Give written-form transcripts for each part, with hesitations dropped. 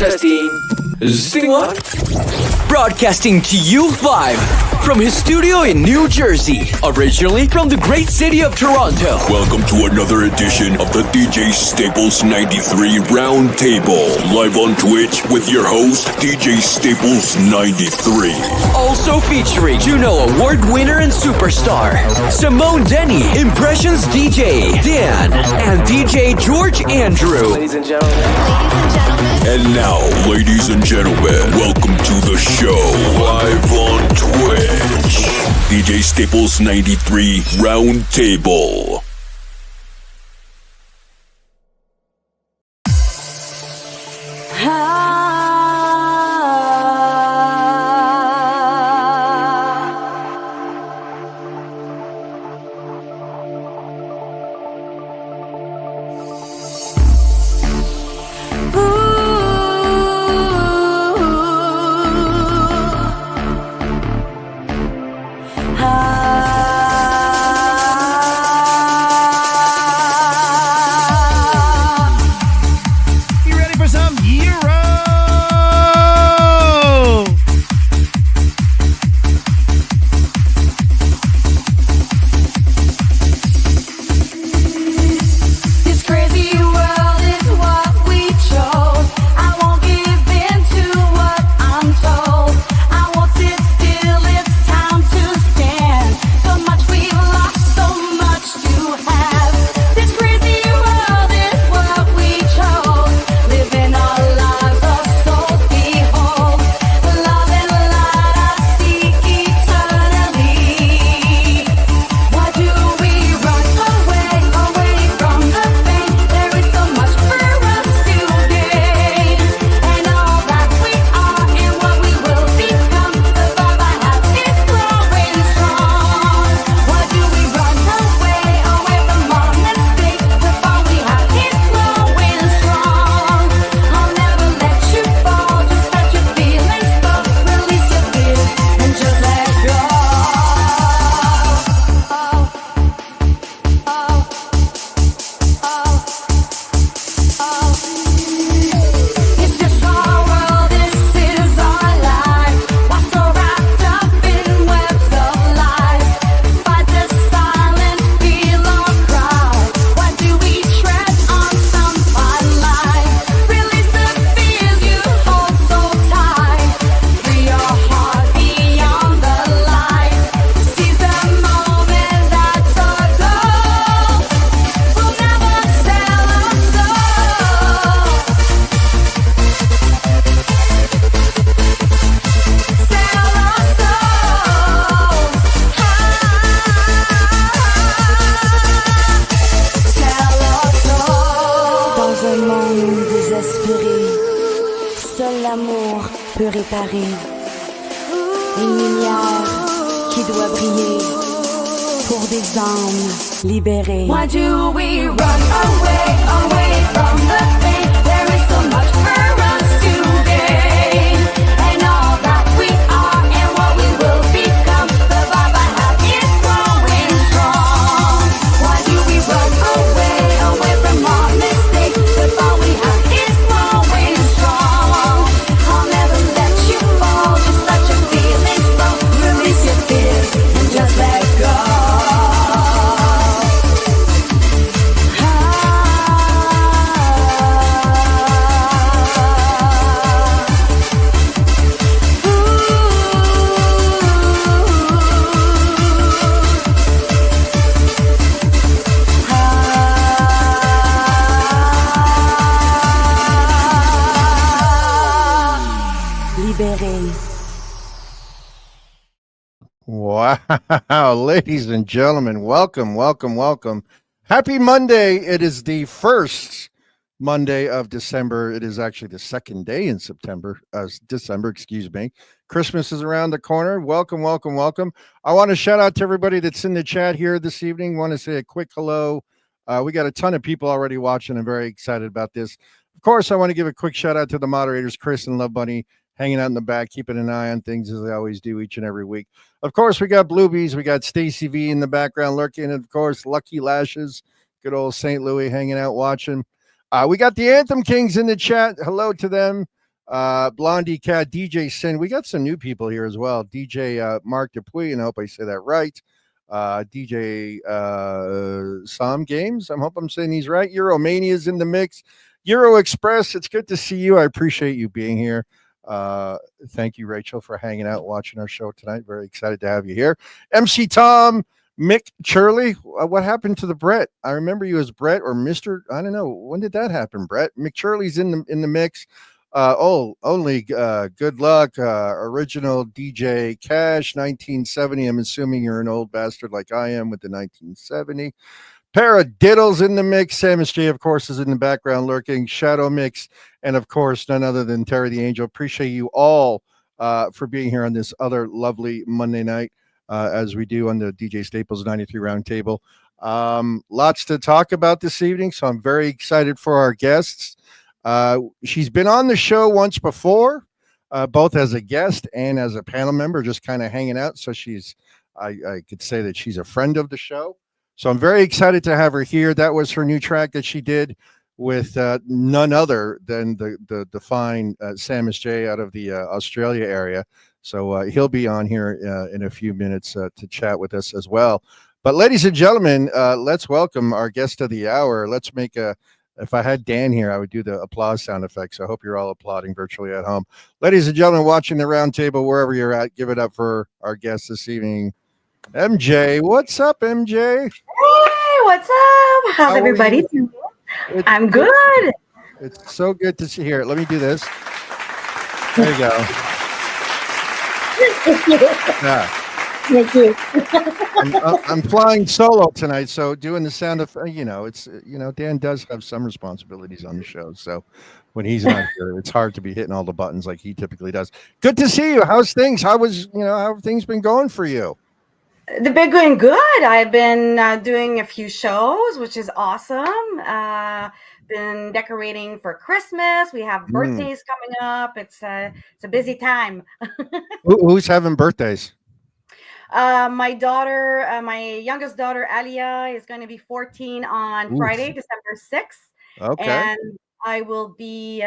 Testing. Is this thing on? Broadcasting to you live from his studio in New Jersey, originally from the great city of Toronto. Welcome to another edition of the DJ Staples 93 Roundtable, live on Twitch with your host, DJ Staples 93. Also featuring Juno Award winner and superstar, Simone Denny, Impressions DJ, Dan, and DJ George Andrew. Ladies and gentlemen. And now, ladies and gentlemen, welcome to the show, live on Twitch. DJ Staples 93 Roundtable. Why do we run away from the pain? There is so much for us to gain, and all that we are and what we will become. The vibe I have is growing strong. Why do we run away from our mistakes? The vibe we have is growing strong. I'll never let you fall. Just let your feelings flow. Release your fears and just let go. Wow, ladies and gentlemen, welcome. Happy Monday. It is the first Monday of December. It is actually the second day in December, excuse me. Christmas is around the corner. Welcome. I want to shout out to everybody that's in the chat here this evening. Want to say a quick hello. We got a ton of people already watching. I'm very excited about this. Of course, I want to give a quick shout out to the moderators, Chris and Love Bunny, hanging out in the back, keeping an eye on things as they always do each and every week. Of course, we got Bluebies. We got Stacy V in the background lurking. And, of course, Lucky Lashes, good old St. Louis hanging out watching. We got the Anthem Kings in the chat. Hello to them. Blondie Cat, DJ Sin. We got some new people here as well. DJ Mark Dupuy, and I hope I say that right. DJ Sam Games. I hope I'm saying these right. Euromania's in the mix. Euro Express, it's good to see you. I appreciate you being here. Thank you, Rachel, for hanging out, watching our show tonight. Very excited to have you here. MC Tom, Mick Churley. What happened to the Brett? I remember you as Brett or Mr. I don't know. When did that happen, Brett? Mick Churley's in the mix. Only good luck. Original DJ Cash, 1970. I'm assuming you're an old bastard like I am with the 1970. Paradiddles in the mix. Samus J, of course, is in the background lurking. Shadow Mix, and of course, none other than Terry the Angel. Appreciate you all for being here on this other lovely Monday night, as we do on the DJ Staples 93 Roundtable. Lots to talk about this evening, so I'm very excited for our guests. She's been on the show once before, both as a guest and as a panel member, just kind of hanging out. So I could say that she's a friend of the show. So I'm very excited to have her here. That was her new track that she did with none other than the fine Samus J out of the Australia area. So he'll be on here in a few minutes to chat with us as well. But ladies and gentlemen, let's welcome our guest of the hour. Let's make if I had Dan here, I would do the applause sound effects. I hope you're all applauding virtually at home. Ladies and gentlemen, watching the round table, wherever you're at, give it up for our guest this evening, MJ. What's up, MJ? Hey, what's up? How's everybody doing? I'm good. It's so good to see here. Let me do this. There you go. Yeah. Thank you. I'm flying solo tonight, so doing the sound of it's Dan does have some responsibilities on the show, so when he's not here, it's hard to be hitting all the buttons like he typically does. Good to see you. How's things? How have things been going for you? They've been going good. I've been doing a few shows, which is awesome. Been decorating for Christmas. We have birthdays coming up. It's a busy time. Who's having birthdays? My daughter, my youngest daughter, Alia, is going to be 14 on Friday, December 6th. Okay. And I will be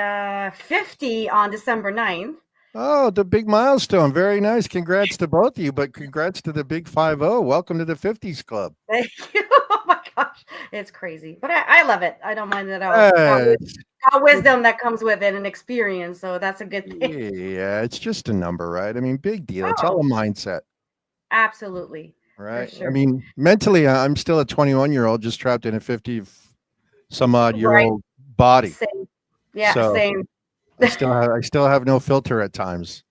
50 on December 9th. Oh, the big milestone. Very nice. Congrats to both of you, but congrats to the big 50. Welcome to the 50s club. Thank you. Oh my gosh. It's crazy. But I love it. I don't mind it at all. Got wisdom that comes with it and experience. So that's a good thing. Yeah, it's just a number, right? I mean, big deal. It's all a mindset. Absolutely. Right. Sure. I mean, mentally, I'm still a 21-year-old just trapped in a 50 some odd year old body. Same. Yeah, so same. I still have no filter at times.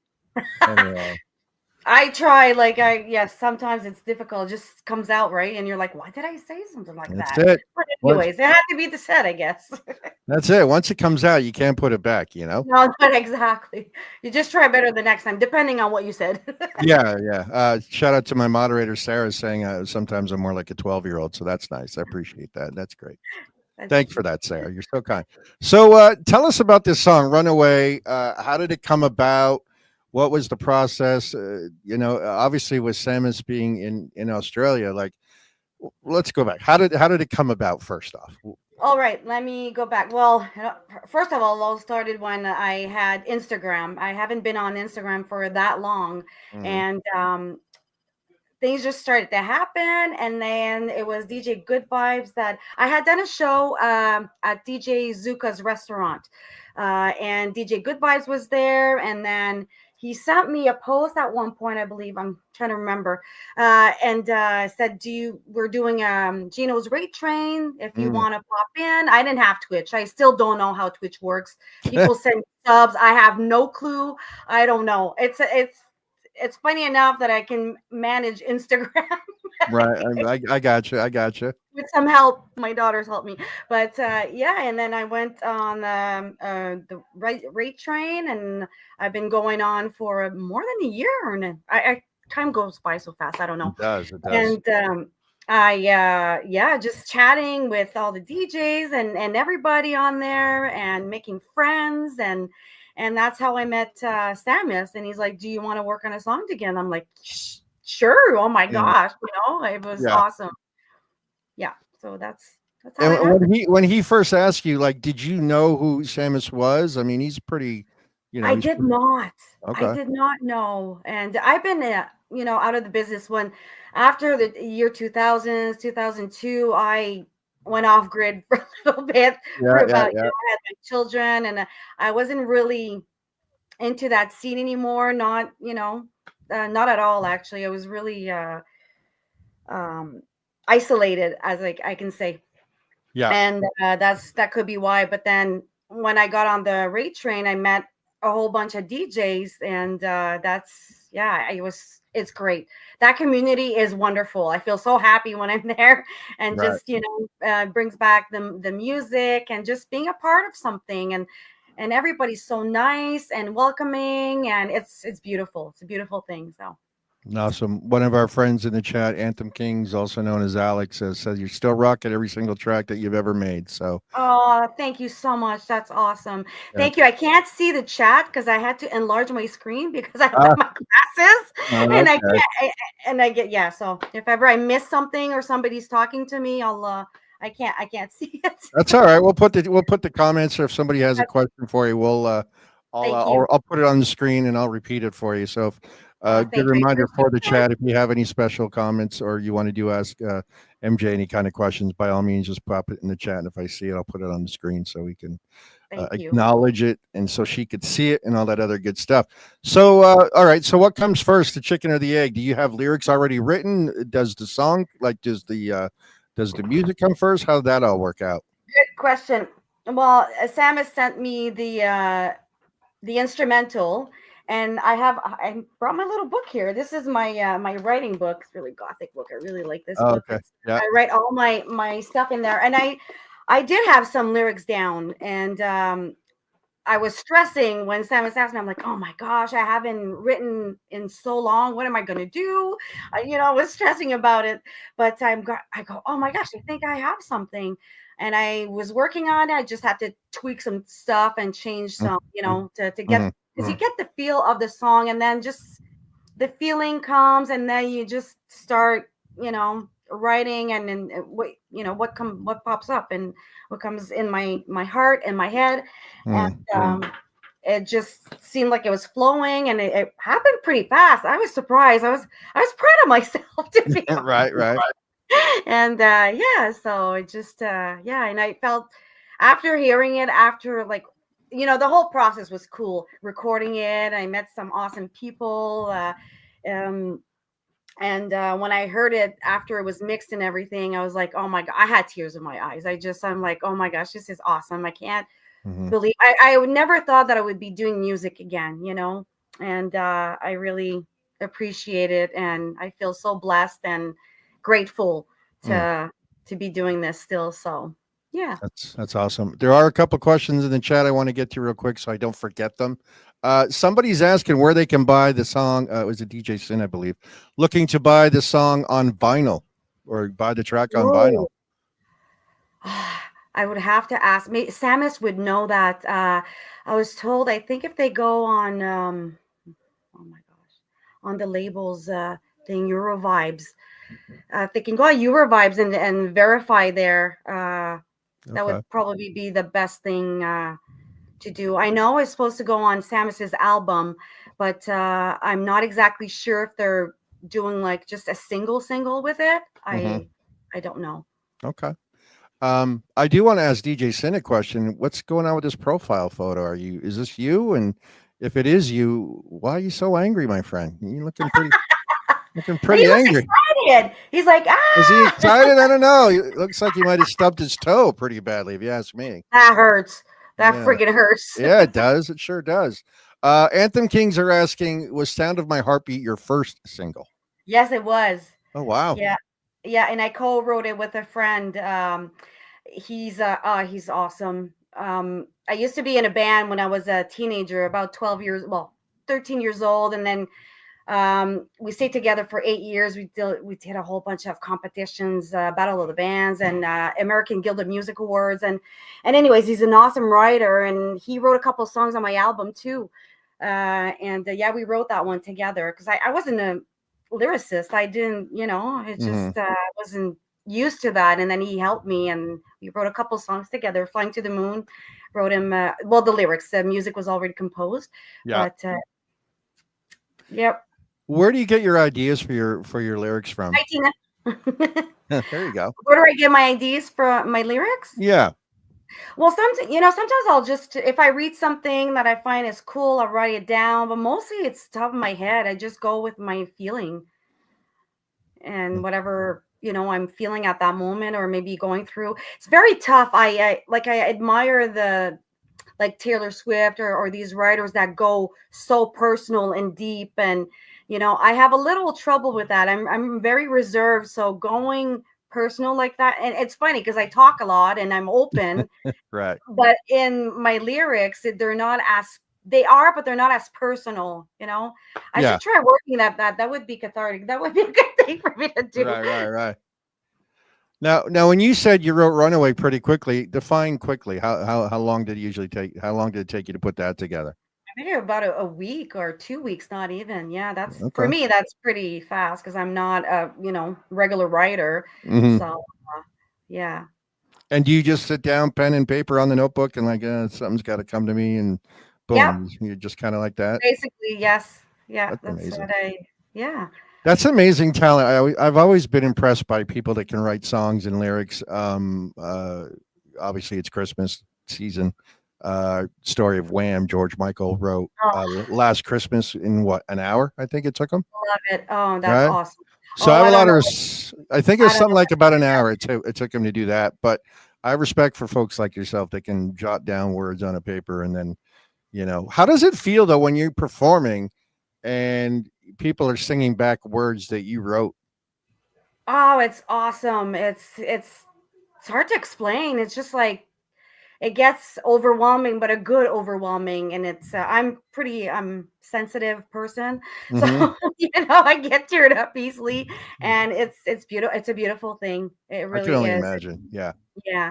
Anyway. I try, sometimes it's difficult. It just comes out, right? And you're like, why did I say something like That's that? it. But anyways, it had to be the set, I guess. That's it. Once it comes out, you can't put it back, No, not exactly. You just try better the next time, depending on what you said. Yeah. Shout out to my moderator, Sarah, saying sometimes I'm more like a 12-year-old. So that's nice. I appreciate that. That's great. Thanks for that, Sarah. You're so kind. So tell us about this song, Runaway. How did it come about? What was the process? Obviously with Samus being in Australia, let's go back. How did it come about first off? All right, let me go back. Well, first of all started when I had Instagram. I haven't been on Instagram for that long. And things just started to happen, and then it was DJ Good Vibes that I had done a show at DJ Zuka's restaurant, and DJ Good Vibes was there, and then he sent me a post at one point, I believe, I'm trying to remember, and said, we're doing Gino's Rate Train, if you want to pop in. I didn't have Twitch. I still don't know how Twitch works. People send subs. I have no clue. I don't know. It's funny enough that I can manage Instagram. Right. I got you. With some help. My daughters helped me. But and then I went on the rate train, and I've been going on for more than a year. And time goes by so fast. I don't know. It does. And just chatting with all the DJs and everybody on there and making friends. And that's how I met Samus. And he's like, do you want to work on a song again? I'm like, sure. Oh my gosh. It was awesome. Yeah. So that's how when he first asked you, did you know who Samus was? I mean, he's pretty I did not. I Okay. did not know. And I've been, out of the business when after the year 2000s, 2002, I went off grid for a little bit for Yeah, yeah, about, yeah. I had my children and I wasn't really into that scene anymore. Not, not at all, actually. I was really um, isolated, as I can say. Yeah. And that could be why. But then when I got on the rate train, I met a whole bunch of DJs, and that's yeah, it's great. That community is wonderful. I feel so happy when I'm there, and Right. just brings back the music and just being a part of something, and everybody's so nice and welcoming, and it's beautiful. It's a beautiful thing. So. Awesome. One of our friends in the chat, Anthem Kings, also known as Alex, says you're still rocking every single track that you've ever made. So, Oh, thank you so much. That's awesome. yeah. Thank you. I can't see the chat because I had to enlarge my screen because I Ah, have my glasses and I okay. can't and I get yeah. So if ever I miss something or somebody's talking to me, I can't see it. That's all right. We'll put the comments, or if somebody has a question for you, Thank you. I'll put it on the screen and I'll repeat it for you. So, good Thank you. I reminder for appreciate the that. chat. If you have any special comments or you want to ask MJ any kind of questions, by all means, just pop it in the chat. And if I see it, I'll put it on the screen so we can Thank you. acknowledge it, and so she could see it and all that other good stuff. So, all right. So, what comes first, the chicken or the egg? Do you have lyrics already written? Does the song does the music come first? How did that all work out? Good question. Well, Sam has sent me the instrumental, and I brought my little book here. This is my writing book. It's a really gothic book. I really like this Oh, book. okay. Yeah. I write all my stuff in there, and I did have some lyrics down, and I was stressing when Sam was asking me. I'm like, oh my gosh, I haven't written in so long. What am I going to do? I was stressing about it, but I go, oh my gosh, I think I have something. And I was working on it. I just had to tweak some stuff and change some, to get, Mm-hmm. because you get the feel of the song, and then just the feeling comes, and then you just start, writing, and then what pops up and what comes in my heart and my head, and it just seemed like it was flowing, and it happened pretty fast. I was surprised. I was proud of myself, to be Right, right. and yeah, so it just yeah, and I felt after hearing it, after like the whole process was cool. Recording it, I met some awesome people, um and when I heard it after it was mixed and everything, I was like, oh my god, I had tears in my eyes. I'm like, oh my gosh, this is awesome. I can't Mm-hmm. believe I would never thought that I would be doing music again, and I really appreciate it, and I feel so blessed and grateful Mm. to be doing this still. So yeah. That's awesome. There are a couple questions in the chat I want to get to real quick so I don't forget them. Somebody's asking where they can buy the song. It was a DJ Sin, I believe, looking to buy the song on vinyl or buy the track on vinyl. Whoa. I would have to ask. Samus would know that. I was told. I think if they go on, oh my gosh, on the labels thing, Eurovibes, if they can go on Eurovibes and verify there, that Okay. would probably be the best thing to do. I know it's supposed to go on Samus's album, but I'm not exactly sure if they're doing like just a single with it. Mm-hmm. I don't know. Okay. I do want to ask DJ Sin a question. What's going on with this profile photo? Is this you? And if it is you, why are you so angry, my friend? You're looking He pretty was angry. excited. He's like, Is he ah, excited? I don't know. It looks like he might have stubbed his toe pretty badly, if you ask me. that hurts. That Yeah. friggin' hurts. Yeah, it does. It sure does. Anthem Kings are asking, was Sound of My Heartbeat your first single? Yes, it was. Oh, wow. Yeah. Yeah. And I co-wrote it with a friend. He's awesome. I used to be in a band when I was a teenager, about 13 years old. And then we stayed together for 8 years. We did a whole bunch of competitions, Battle of the Bands and American Guild of Music Awards. And anyways, he's an awesome writer, and he wrote a couple of songs on my album too. Yeah, we wrote that one together because I wasn't a lyricist. I didn't, it just wasn't used to that, and then he helped me, and we wrote a couple songs together. Flying to the Moon, wrote him. Well, the lyrics, the music was already composed, Yeah. but yep. Where do you get your ideas for your lyrics from? Hi, Tina. There you go. Where do I get my ideas from my lyrics? Yeah. Well, sometimes I'll just, if I read something that I find is cool, I'll write it down. But mostly it's top of my head. I just go with my feeling and whatever I'm feeling at that moment, or maybe going through. It's very tough. I admire the like Taylor Swift or these writers that go so personal and deep, and I have a little trouble with that. I'm very reserved, so going personal like that, and it's funny because I talk a lot and I'm open, Right. but in my lyrics they're not as, they are, but they're not as personal. I Yeah. should try working that would be cathartic. That would be a good thing for me to do. Right. Now, when you said you wrote "Runaway" pretty quickly, define quickly. How long did it usually take? How long did it take you to put that together? I think about a week or 2 weeks, not even. Yeah, that's Okay. for me. That's pretty fast because I'm not a regular writer. Mhm. So yeah. And do you just sit down, pen and paper on the notebook, and like something's got to come to me, and Yep. boom, you're just kind of like that? Basically, yes. Yeah, That's that's amazing. what yeah. That's amazing talent. I've always been impressed by people that can write songs and lyrics. Obviously, it's Christmas season. Story of Wham. George Michael wrote Oh, "Last Christmas" in what, an hour? I think it took him. love it. Oh, that's Right. awesome. So Oh, I have a I don't lot know. of. I think I it's don't something know. like about an hour. It took him to do that, but I have respect for folks like yourself that can jot down words on a paper and then, how does it feel though when you're performing and people are singing back words that you wrote? Oh, it's awesome. It's hard to explain. It's just like it gets overwhelming, but a good overwhelming. And it's I'm sensitive person, so Mm-hmm. I get teared up easily, and it's beautiful. It's a beautiful thing. It I can really only is. imagine. Yeah. Yeah.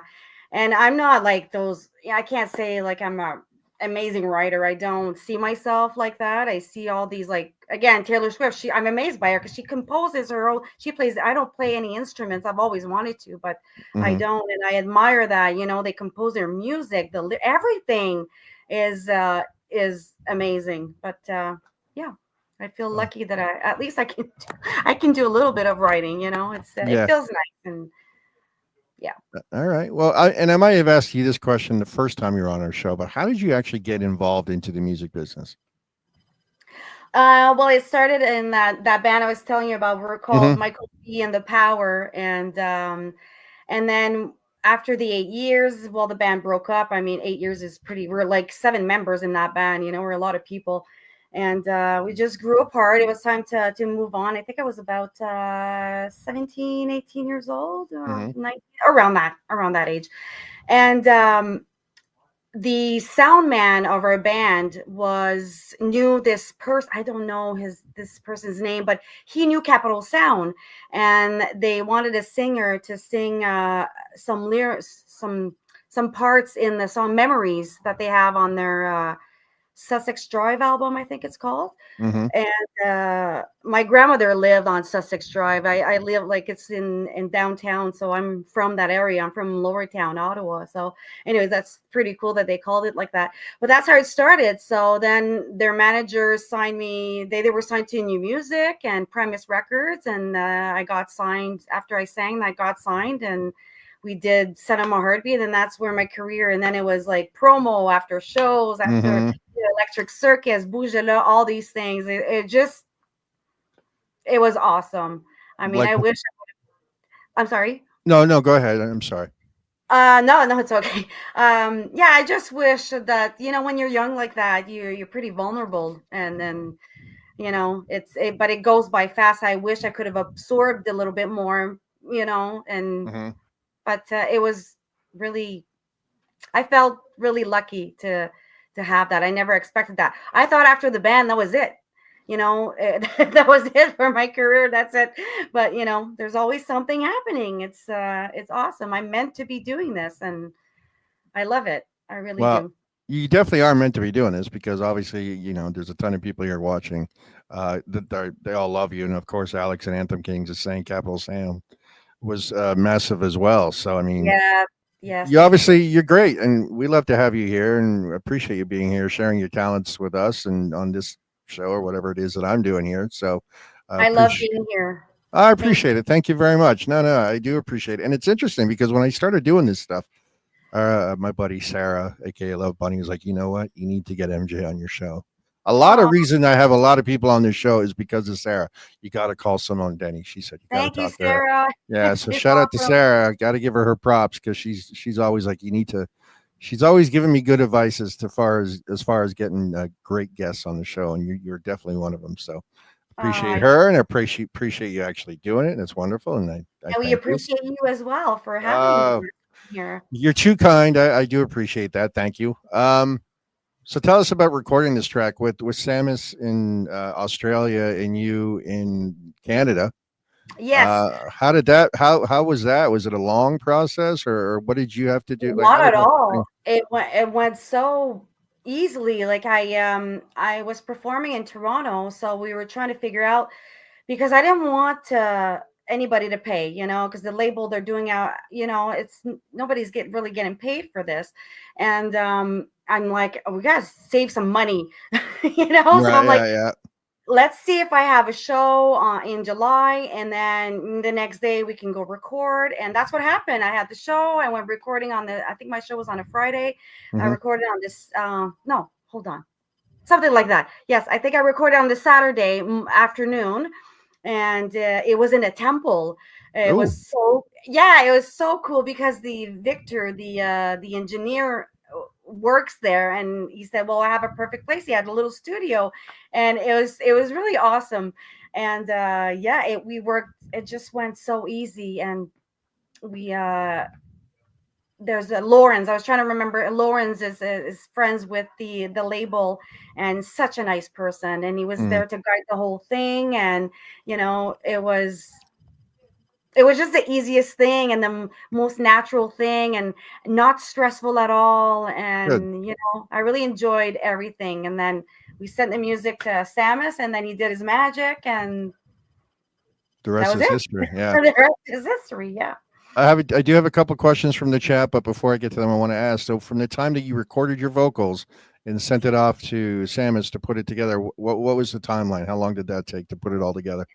And I'm not like those. Yeah, I can't say like I'm a amazing writer. I don't see myself like that. I see all these, like, again, Taylor Swift. I'm amazed by her because she composes her own. She plays. I don't play any instruments. I've always wanted to, but I Mm-hmm. don't. And I admire that. They compose their music. Everything is amazing. But yeah, I feel lucky that at least I can do a little bit of writing. It Yeah. feels nice, and yeah. All right. Well, I might have asked you this question the first time you were on our show, but how did you actually get involved into the music business? Well, it started in that band I was telling you about. We're called Mm-hmm. Michael B and the Power, and then after the 8 years, well, the band broke up. I mean, 8 years is pretty. We're like 7 members in that band. We're a lot of people, and we just grew apart. It was time to move on. I think I was about 17, 18 years old, or Mm-hmm. 19, around that age, and the sound man of our band knew this person. I don't know this person's name, but he knew Capital Sound, and they wanted a singer to sing some lyrics, some parts in the song Memories that they have on their Sussex Drive album, I think it's called. Mm-hmm. And my grandmother lived on Sussex Drive. I live, like, it's in downtown, so I'm from that area. I'm from Lower Town, Ottawa. So anyways, that's pretty cool that they called it like that. But that's how it started. So then their managers signed me. They were signed to New Music and Premise Records, and I got signed. After I sang, I got signed, and we did Set on My Heartbeat, and that's where my career. And then it was like promo after shows, after Mm-hmm. Electric Circus, Bougela, all these things. It was awesome. I mean, Like, I wish. I'm sorry. no, go ahead. I'm sorry. No, it's okay. Yeah, I just wish that when you're young like that, you're pretty vulnerable, and then but it goes by fast. I wish I could have absorbed a little bit more, and Mm-hmm. but it was really. I felt really lucky to have that. I never expected that. I thought after the band that was it. That was it for my career. That's it. But there's always something happening. It's awesome. I'm meant to be doing this, and I love it. I really Well, do. you definitely are meant to be doing this because obviously, there's a ton of people here watching. That they all love you, and of course, Alex and Anthem Kings is saying Capital Sound. was massive as well. So I mean, Yeah. Yes. you're great, and we love to have you here, and appreciate you being here, sharing your talents with us, and on this show or whatever it is that I'm doing here. So I love appreciate. being here. I Thank you. appreciate it. Thank you very much. No, I do appreciate it, and it's interesting because when I started doing this stuff, my buddy Sarah, aka Love Bunny, was like, you know what? You need to get MJ on your show. A lot of Oh, reason I have a lot of people on this show is because of Sarah. You got to call Simone Denny. She said you got to thank you, talk to her. Sarah. Yeah, so It's shout out to awesome. Sarah. Got to give her props because she's always like, you need to. She's always giving me good advice as far as getting great guests on the show, and you're definitely one of them. So appreciate Uh, her, and I appreciate you actually doing it. And it's wonderful, and I and we thank you. appreciate you as well for having me Uh, here. you're too kind. I do appreciate that. Thank you. So tell us about recording this track with Samus in Australia and you in Canada. Yes, How did that? How was that? Was it a long process, or what did you have to do? Like, how not did at that? all. It went so easily. Like I was performing in Toronto, so we were trying to figure out because I didn't want anybody to pay, because the label they're doing out, it's nobody's really getting paid for this, and I'm like, oh, we gotta save some money, So Right. I'm like, Yeah. let's see if I have a show in July, and then the next day we can go record. And that's what happened. I had the show. I went recording I think my show was on a Friday. I Yeah. recorded on this. No, hold on, something like that. Yes, I think I recorded on the Saturday afternoon, and it was in a temple. It Oh. was so yeah, it was so cool because the Victor, the engineer, works there, and he said, "Well, I have a perfect place." He had a little studio, and it was really awesome. And yeah, we worked. It just went so easy, and we there's a Lawrence. I was trying to remember. Lawrence is friends with the label, and such a nice person. And he was Mm. there to guide the whole thing. And it was just the easiest thing and the most natural thing, and not stressful at all. Good. And I really enjoyed everything. And then we sent the music to Samus, and then he did his magic, and The that rest was is it. history. Yeah. The rest is history. Yeah. I do have a couple questions from the chat, but before I get to them, I want to ask. So, from the time that you recorded your vocals and sent it off to Samus to put it together, what was the timeline? How long did that take to put it all together?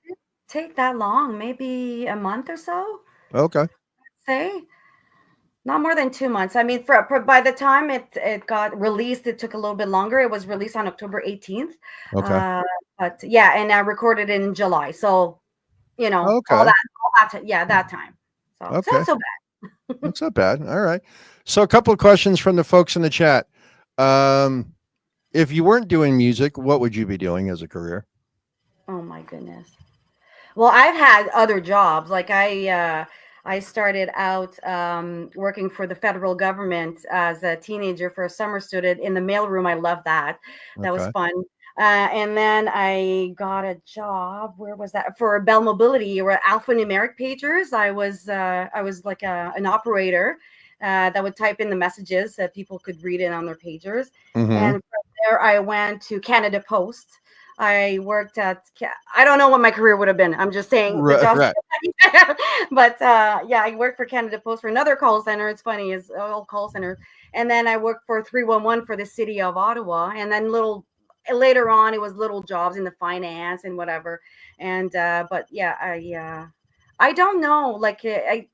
Take that long? Maybe a month or so. Okay. Say not more than 2 months. I mean, for by the time it got released, it took a little bit longer. It was released on October 18th. Okay. But yeah, and I recorded in July. So, Okay. yeah, that time. So it's Okay. not so bad. That's not bad. All right. So, a couple of questions from the folks in the chat. If you weren't doing music, what would you be doing as a career? Oh my goodness. Well, I've had other jobs. Like I started out working for the federal government as a teenager for a summer student in the mailroom. I love that. That was Okay. fun. And then I got a job. Where was that? For Bell Mobility or alphanumeric pagers. I was like an operator that would type in the messages that people could read it on their pagers. Mm-hmm. And from there, I went to Canada Post. I worked I don't know what my career would have been. I'm just saying the Right. jobs. Right. But yeah, I worked for Canada Post for another call center. It's funny, it's all call centers. And then I worked for 311 for the city of Ottawa. And then later on, it was little jobs in the finance and whatever. And but yeah, I don't know. Like I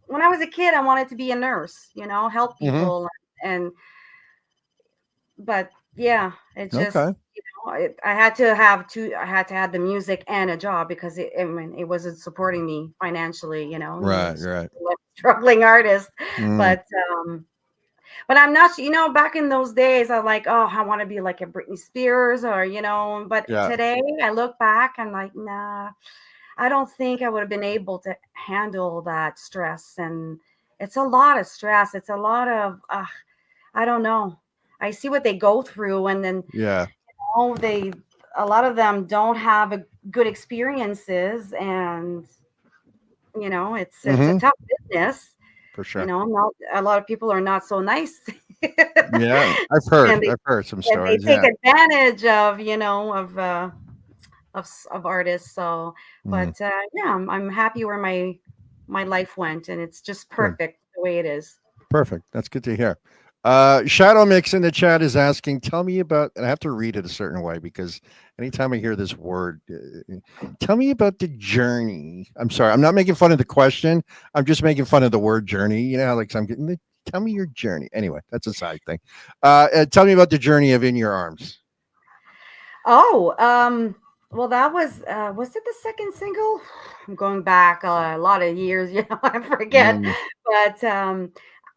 when I was a kid, I wanted to be a nurse. Help Mm-hmm. people. And but yeah, it just Okay. I had to have the music and a job because it wasn't supporting me financially. Right. Right. Like struggling artist. Mm. But I'm not. Back in those days, I like, oh, I want to be like a Britney Spears or. But Yeah. today, I look back, I'm like, nah, I don't think I would have been able to handle that stress. And it's a lot of stress. It's a lot of I don't know. I see what they go through, and then Yeah. a lot of them don't have good experiences, and it's a Mm-hmm. tough business. For sure. Not a lot of people are not so nice. Yeah. I've heard. and they, I've heard some and they stories. take Yeah. advantage of artists. So, Mm. but yeah, I'm happy where my my life went, and it's just Good. perfect the way it is. Perfect. That's good to hear. Shadow Mix in the chat is asking, tell me about, and I have to read it a certain way because anytime I hear this word, tell me about the journey. I'm sorry, I'm not making fun of the question. I'm just making fun of the word journey. You know, like I'm getting the, tell me your journey. Anyway, that's a side thing. Tell me about the journey of In Your Arms. Oh, well, that was it the second single? I'm going back a lot of years, I forget. Mm, But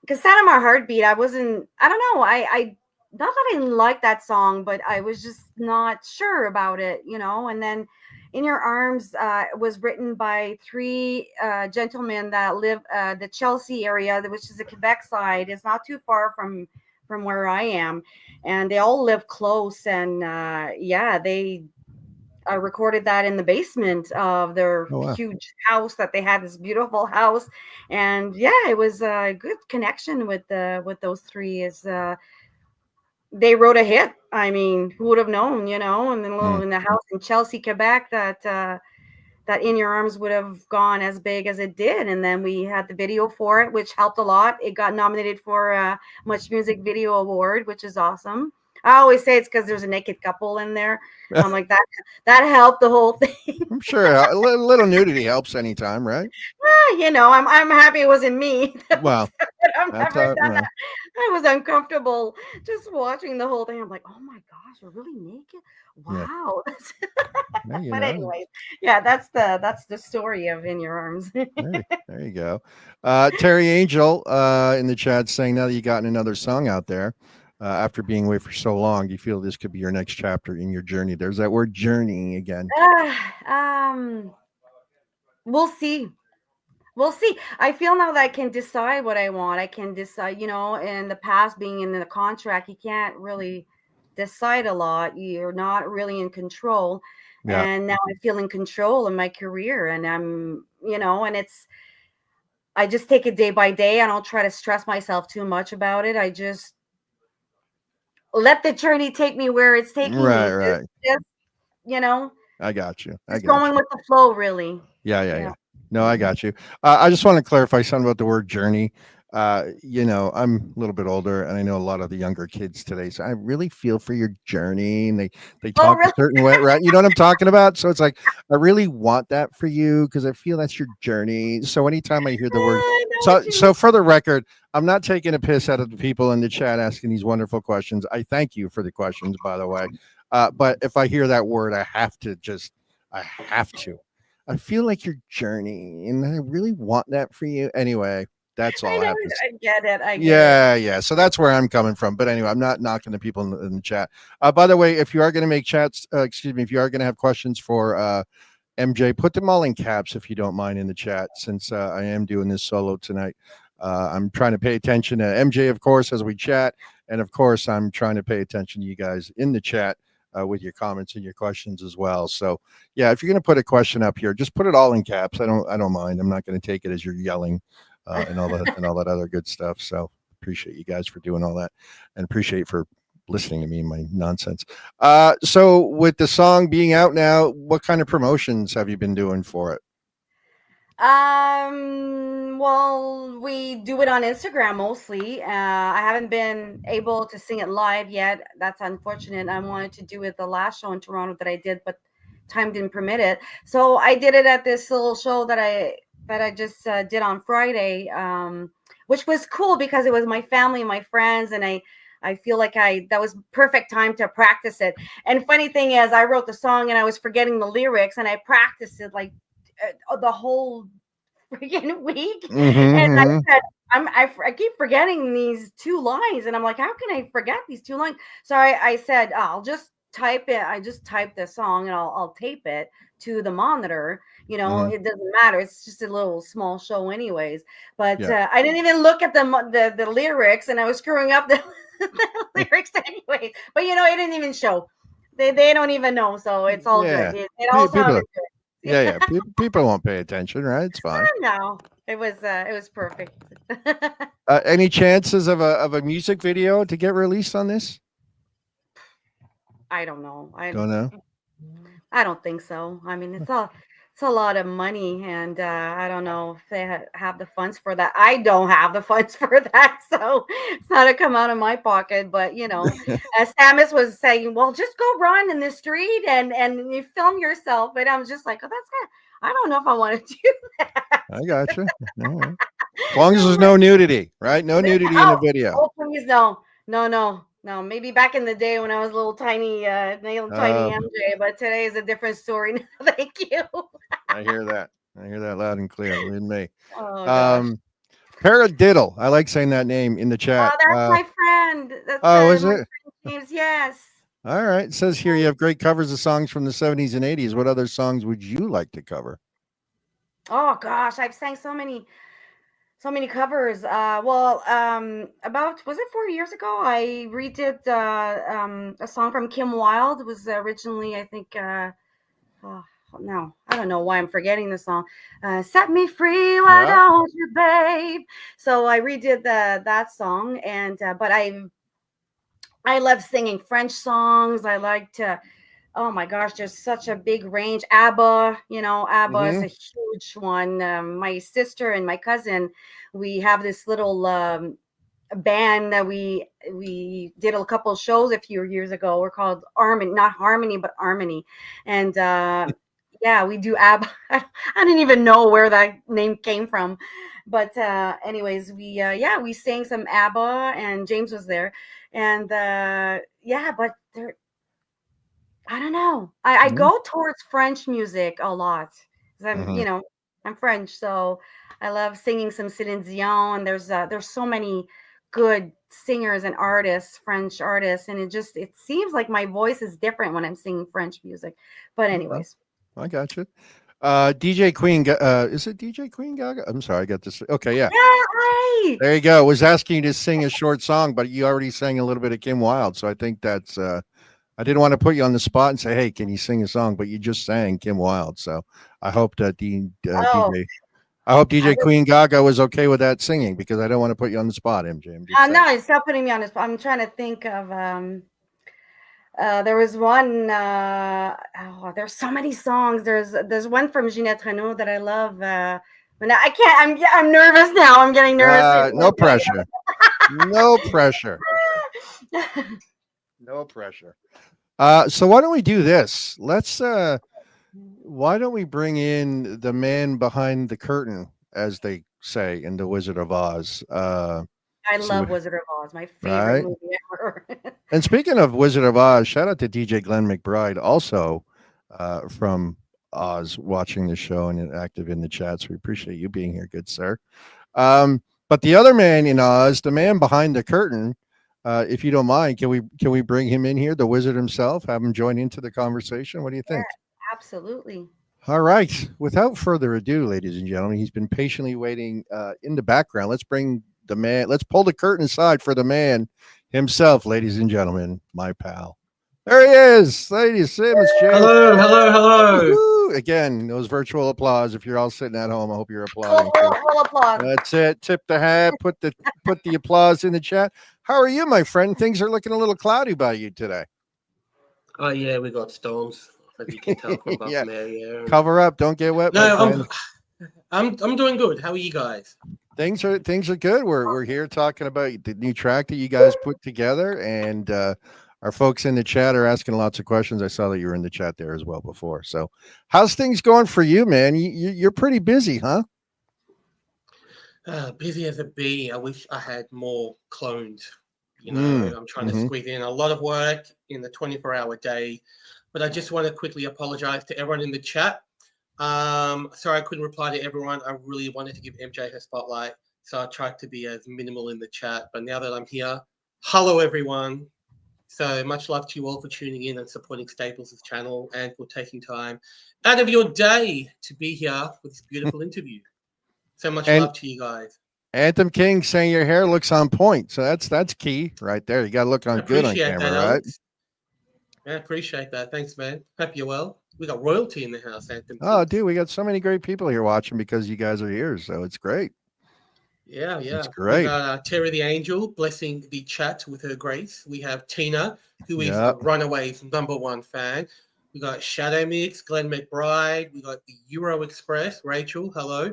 because "Sound of My Heartbeat," I don't know, I not that I didn't like that song, but I was just not sure about it. And then "In Your Arms" was written by three gentlemen that live the Chelsea area, which is the Quebec side. It's not too far from where I am, and they all live close. And yeah, they recorded that in the basement of their oh wow. huge house that they had, this beautiful house. And yeah, it was a good connection with those three. Is They wrote a hit. I mean, who would have known, and then Mm. in the house in Chelsea, Quebec, that "In Your Arms" would have gone as big as it did. And then we had the video for it, which helped a lot. It got nominated for a Much Music Video Award, which is awesome. I always say it's because there's a naked couple in there. I'm like, that helped the whole thing. I'm sure little nudity helps anytime, right? I'm happy it wasn't me. Well, But I've that's never how, done that. I was uncomfortable just watching the whole thing. I'm like, oh my gosh, you're really naked. yeah. Wow. Yeah, you But know. anyways, yeah, that's the story of "In Your Arms." There you go. Terry Angel in the chat saying, now that you gotten another song out there, after being away for so long, do you feel this could be your next chapter in your journey? There's that word journey again. um, we'll see. We'll see. I feel now that I can decide what I want. I can decide, in the past, being in the contract, you can't really decide a lot. You're not really in control. Yeah. And now I feel in control in my career. And I just take it day by day. I don't try to stress myself too much about it. I just let the journey take me where it's taking me. Right, right. Just, you know, I got you. I just got going you. with the flow, really. Yeah, yeah, Yeah. yeah. No, I Mhm. got you. I just want to clarify something about the word journey. I'm a little bit older, and I know a lot of the younger kids today. So I really feel for your journey, and they Oh, talk a really? certain way, right? You know what I'm talking about? So it's like I really want that for you because I feel that's your journey. So anytime I hear the word, I know so what you so for the record, I'm not taking a piss out of the people in the chat asking these wonderful questions. I thank you for the questions, by the way. But if I hear that word, I have to. I feel like your journey, and I really want that for you. Anyway, that's I all I know. have to say. I get it. I get it. Yeah, yeah. So that's where I'm coming from. But anyway, I'm not knocking the people in the chat. By the way, if you are going to make chats, excuse me, if you are going to have questions for MJ, put them all in caps if you don't mind in the chat, since I am doing this solo tonight. I'm trying to pay attention to MJ, of course, as we chat, and of course, I'm trying to pay attention to you guys in the chat with your comments and your questions as well. So, yeah, if you're going to put a question up here, just put it all in caps. I don't mind. I'm not going to take it as you're yelling and all that other good stuff. So, appreciate you guys for doing all that, and appreciate for listening to me and my nonsense. So with the song being out now, what kind of promotions have you been doing for it? Well, we do it on Instagram mostly. I haven't been able to sing it live yet. That's unfortunate. I wanted to do it the last show in Toronto that I did, but time didn't permit it. So I did it at this little show that I just did on Friday, which was cool because it was my family and my friends, and I feel like that was perfect time to practice it. And funny thing is, I wrote the song and I was forgetting the lyrics, and I practiced it like the whole freaking week. And I Mm-hmm, said, I keep forgetting these two lines, and I'm like, how can I forget these two lines? So I said, oh, I'll just type it. I just type the song and I'll tape it to the monitor. mm-hmm. It doesn't matter. It's just a little small show, anyways. But Yeah. I didn't even look at the lyrics, and I was screwing up the lyrics anyways. But it didn't even show. They don't even know, so it's all good. Yeah. It all People. sounded good. Yeah, yeah. People won't pay attention, right? It's fine. No, it was perfect. Any chances of a music video to get released on this? I don't know. Don't know. I don't think so. I mean, it's a lot of money, and I don't know if they have the funds for that. I don't have the funds for that, so it's not to come out of my pocket. But as Samus was saying, well, just go run in the street and you film yourself. And I was just like, oh, that's good. I don't know if I want to do that. I got you. All right. As long as there's no nudity, right? No nudity in the video. Oh, please, no, no, no, no. Maybe back in the day when I was a little tiny Uh, MJ, but today is a different story. Now. Thank you. I hear that. I hear that loud and clear. In me. Oh gosh. Paradiddle. I like saying that name in the chat. Oh, that's my friend. That's Oh, is my it? friend James. Yes. All right. It says here you have great covers of songs from the 70s and 80s. What other songs would you like to cover? Oh gosh, I've sang so many covers. About was it 4 years ago? I redid a song from Kim Wilde. It was originally, I think. Oh, no, I don't know why I'm forgetting the song. Set me free, why Yeah. don't you, babe? So I redid that song, and but I love singing French songs. I like to. Oh my gosh, there's such a big range. ABBA, ABBA is Mm-hmm. a huge one. My sister and my cousin, we have this little band that we did a couple shows a few years ago. We're called Harmony, not Harmony, but Harmony, and yeah, we do ABBA. I didn't even know where that name came from, but anyways, we sang some ABBA, and James was there, and yeah, but there I don't know. I Mm-hmm. go towards French music a lot. 'Cause Mm-hmm. I'm French, so I love singing some Celine Dion. There's so many good singers and artists, French artists, and it seems like my voice is different when I'm singing French music. But Okay. anyways, I got you. DJ Queen. Is it DJ Queen Gaga? I'm sorry. I got this. Okay. Yeah. yeah, hi. There you go. Was asking you to sing a short song, but you already sang a little bit of Kim Wilde. So I think that's I didn't want to put you on the spot and say, "Hey, can you sing a song?" But you just sang Kim Wilde, so I hope that Oh, I hope I DJ Queen Gaga was okay with that singing because I don't want to put you on the spot, MJ. I'm just saying. no, stop putting me on this. I'm trying to think of there was one. There's so many songs. There's one from Ginette Renault that I love. But now I can't. I'm nervous now. I'm getting nervous. No pressure. No pressure. No pressure. So why don't we do this? Let's. Why don't we bring in the man behind the curtain, as they say in the Wizard of Oz? I See love what, Wizard of Oz. My favorite right? movie ever. And speaking of Wizard of Oz, shout out to DJ Glenn McBride, also from Oz, watching the show and active in the chats. We appreciate you being here, good sir. But the other man in Oz, the man behind the curtain, if you don't mind, can we bring him in here, the wizard himself, have him join into the conversation? What do you Yeah, think? absolutely. All right. Without further ado, ladies and gentlemen, he's been patiently waiting in the background. Let's bring the man. Let's pull the curtain aside for the man himself, ladies and gentlemen, my pal. There he is. Ladies, Simmons, James. Hello, hello, hello. Woo-hoo. Again, those virtual applause. If you're all sitting at home, I hope you're Full, applauding full, too. full applause. That's it. Tip the hat. Put the applause in the chat. How are you, my friend? Things are looking a little cloudy by you today. Oh yeah, we got storms. As you can tell from above Yeah. there, yeah. Cover up. Don't get wet, my No, friend. I'm doing good. How are you guys? Things are good. We're here talking about the new track that you guys put together, and our folks in the chat are asking lots of questions. I saw that you were in the chat there as well before. So, how's things going for you, man? You're pretty busy, huh? Busy as a bee. I wish I had more clones. I'm trying to Mhm. squeeze in a lot of work in the 24-hour day. But I just want to quickly apologize to everyone in the chat. Sorry I couldn't reply to everyone. I really wanted to give MJ her spotlight, so I tried to be as minimal in the chat. But now that I'm here, hello everyone. So much love to you all for tuning in and supporting Staples' channel and for taking time out of your day to be here with this beautiful interview. So much And love to you guys. Anthem King saying your hair looks on point. So that's key right there. You got to look I on good on appreciate camera, that, right? Alex. I appreciate that. Thanks, man. Hope you're well. We got royalty in the house, Anthem. Oh, Kings. dude, we got so many great people here watching because you guys are here. So it's great. Yeah. It's We great. got Terry the Angel blessing the chat with her grace. We have Tina, who is Yeah. Runaway's #1 fan. We got Shadow Mix, Glenn McBride. We got the Euro Express, Rachel. Hello.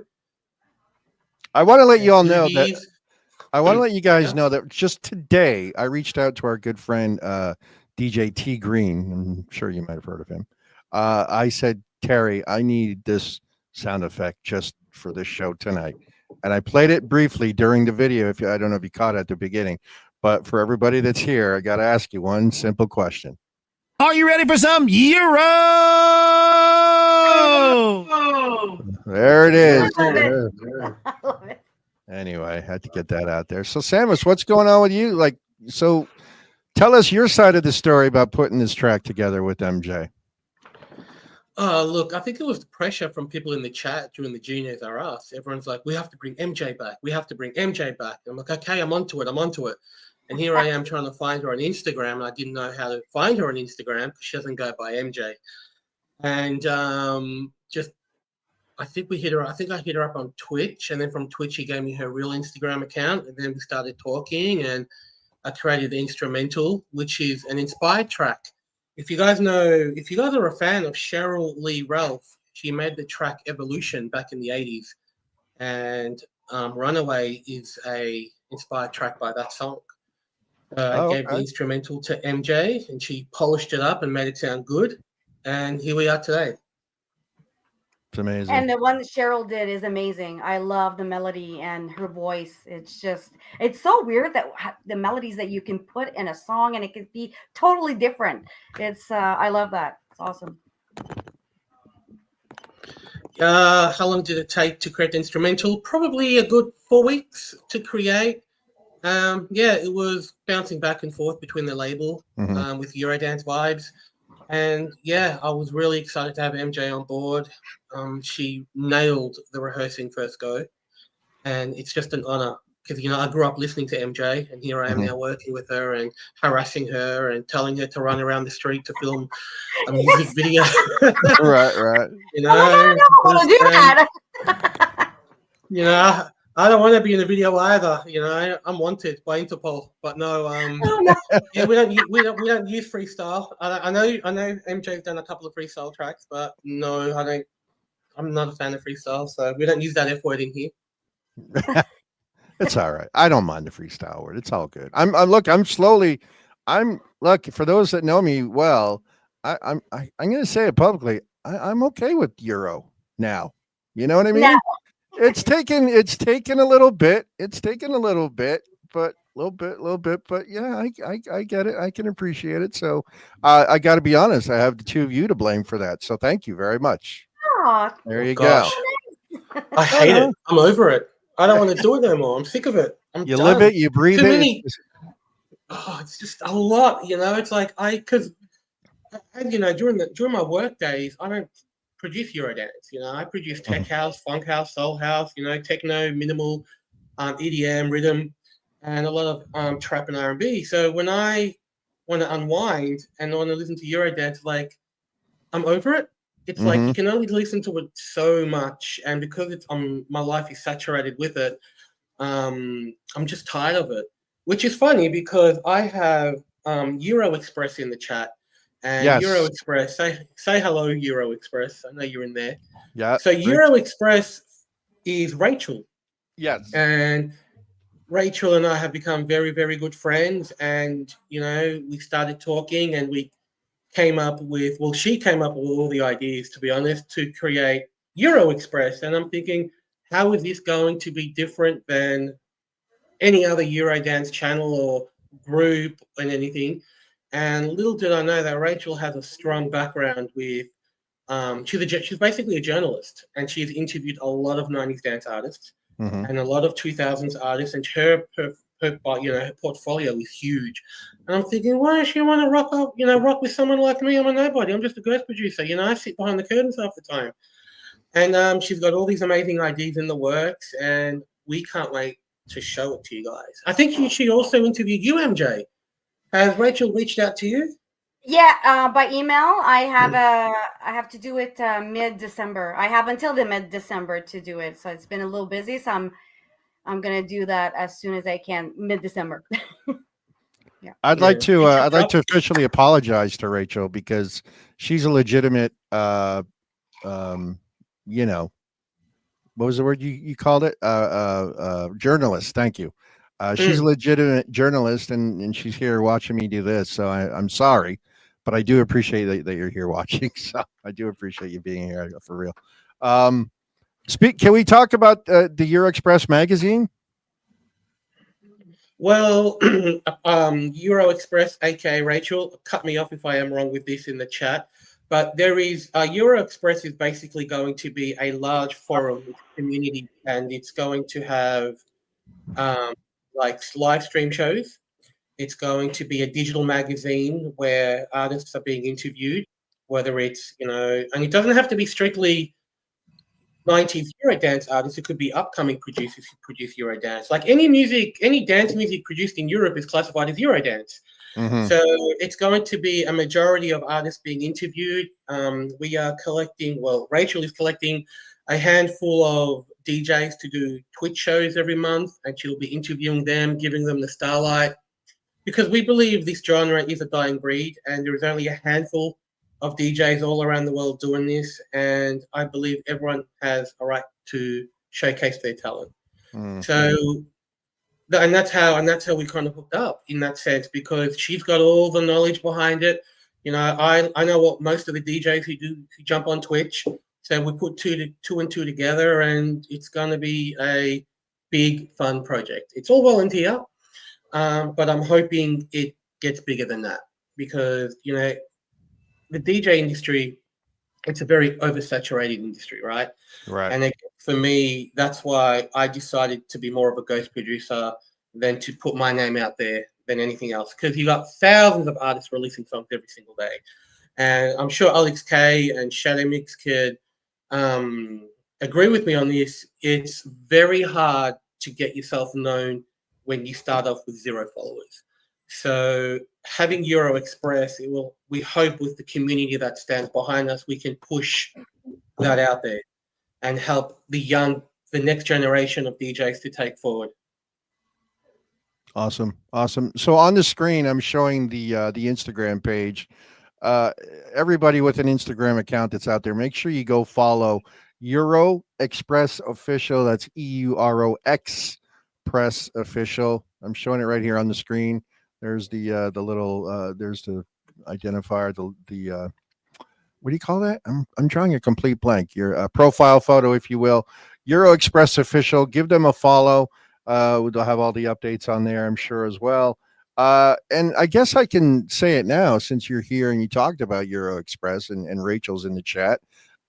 I want to let you all know that Boobies. I want to let you guys Yeah. know that just today I reached out to our good friend DJ T Green. I'm sure you might have heard of him. I said, Terry, I need this sound effect just for this show tonight, and I played it briefly during the video. I don't know if you caught it at the beginning, but for everybody that's here, I got to ask you one simple question. Are you ready for some Euro? There it is. I love it. There. I love it. Anyway, I had to get that out there. So, Samus, what's going on with you? So tell us your side of the story about putting this track together with MJ. Look, I think it was the pressure from people in the chat during the Juniors R Us. Everyone's like, we have to bring MJ back. We have to bring MJ back. I'm like, okay, I'm onto it. And here I am trying to find her on Instagram. And I didn't know how to find her on Instagram because she doesn't go by MJ. And I think I hit her up on Twitch. And then from Twitch, she gave me her real Instagram account. And then we started talking. And I created the instrumental, which is an inspired track. If you guys are a fan of Cheryl Lee Ralph, she made the track Evolution back in the 80s. And Runaway is a inspired track by that song. I gave the instrumental to MJ and she polished it up and made it sound good. And here we are today. It's amazing. And the one that Cheryl did is amazing. I love the melody and her voice. It's so weird that the melodies that you can put in a song and it could be totally different. I love that. It's awesome. How long did it take to create the instrumental? Probably a good 4 weeks to create. It was bouncing back and forth between the label with Eurodance vibes. And yeah, I was really excited to have MJ on board. She nailed the rehearsing first go. And it's just an honor because, I grew up listening to MJ and here I am now working with her and harassing her and telling her to run around the street to film a music video. Right. I don't want to do that. I don't want to be in the video either. I'm wanted by Interpol, but no. Yeah, we don't use freestyle. I know MJ's done a couple of freestyle tracks, but no, I don't. I'm not a fan of freestyle, so we don't use that F word in here. It's all right. I don't mind the freestyle word. It's all good. For those that know me well, I'm going to say it publicly. I'm okay with Euro now. You know what I mean? No. It's taken a little bit. But yeah, I get it. I can appreciate it. So I got to be honest. I have the two of you to blame for that. So thank you very much. Aw, There you Gosh. go. I hate it. I'm over it. I don't want to do it anymore. I'm sick of it. You live it, you breathe Too it. many. It's just a lot. It's like during my work days, I don't produce Eurodance. I produce tech house, funk house, soul house. Techno, minimal, EDM, rhythm, and a lot of trap and R&B. So when I want to unwind and I want to listen to Eurodance, like I'm over it. It's like you can only listen to it so much, and because my life is saturated with it, I'm just tired of it. Which is funny because I have Euro Express in the chat, and Yes. Euro Express, say hello, Euro Express. I know you're in there. Yeah. So Euro Express is Rachel. Yes. And Rachel and I have become very, very good friends, and we started talking, and she came up with all the ideas, to be honest, to create Euro Express. And I'm thinking, how is this going to be different than any other Eurodance channel or group and anything? And little did I know that Rachel has a strong background with, she's basically a journalist, and she's interviewed a lot of 90s dance artists and a lot of 2000s artists, and her portfolio is huge. And I'm thinking, why does she want to rock with someone like me? I'm a nobody. I'm just a ghost producer. I sit behind the curtains half the time. And she's got all these amazing ideas in the works, and we can't wait to show it to you guys. I think she also interviewed you, MJ. Has Rachel reached out to you? Yeah, by email. I have to do it mid-December. I have until the mid-December to do it, so it's been a little busy. So I'm gonna do that as soon as I can, mid-December. Yeah. I'd Yeah. like to Good I'd like job. to officially apologize to Rachel because she's a legitimate you know, what was the word you called it? Journalist. Thank you. She's a Mm. legitimate journalist, and she's here watching me do this. So I'm sorry, but I do appreciate that you're here watching. So I do appreciate you being here for real. Um, Can we talk about the Euro Express magazine? Well, Euro Express, aka Rachel, cut me off if I am wrong with this in the chat. But there is Euro Express is basically going to be a large forum with community, and it's going to have um, like live stream shows. It's going to be a digital magazine where artists are being interviewed, whether it's, and it doesn't have to be strictly 90s Eurodance artists. It could be upcoming producers who produce Eurodance. Like any music, any dance music produced in Europe is classified as Eurodance. Mm-hmm. So it's going to be a majority of artists being interviewed. We are collecting, well, Rachel is collecting a handful of DJs to do Twitch shows every month, and she'll be interviewing them, giving them the starlight, because we believe this genre is a dying breed, and there is only a handful of DJs all around the world doing this, and I believe everyone has a right to showcase their talent. Mm-hmm. So, and that's how we kind of hooked up in that sense, because she's got all the knowledge behind it. I know what most of the DJs who jump on Twitch. So we put two and two together, and it's going to be a big fun project. It's all volunteer. But I'm hoping it gets bigger than that, because the DJ industry, it's a very oversaturated industry, right? Right. And for me, that's why I decided to be more of a ghost producer than to put my name out there than anything else, because you got thousands of artists releasing songs every single day, and I'm sure Alex K and Shadow Mix could agree with me on this. It's very hard to get yourself known when you start off with 0 followers. So having Euro Express, we hope with the community that stands behind us, we can push that out there and help the next generation of DJs to take forward. Awesome. So on the screen, I'm showing the Instagram page. Everybody with an Instagram account that's out there, make sure you go follow Euro Express Official. That's EUROX Press Official. I'm showing it right here on the screen. There's the little there's the identifier, the what do you call that? I'm drawing a complete blank. Your profile photo, if you will. Euro Express Official. Give them a follow. They'll have all the updates on there, I'm sure, as well. And I guess I can say it now, since you're here and you talked about Euro Express and Rachel's in the chat.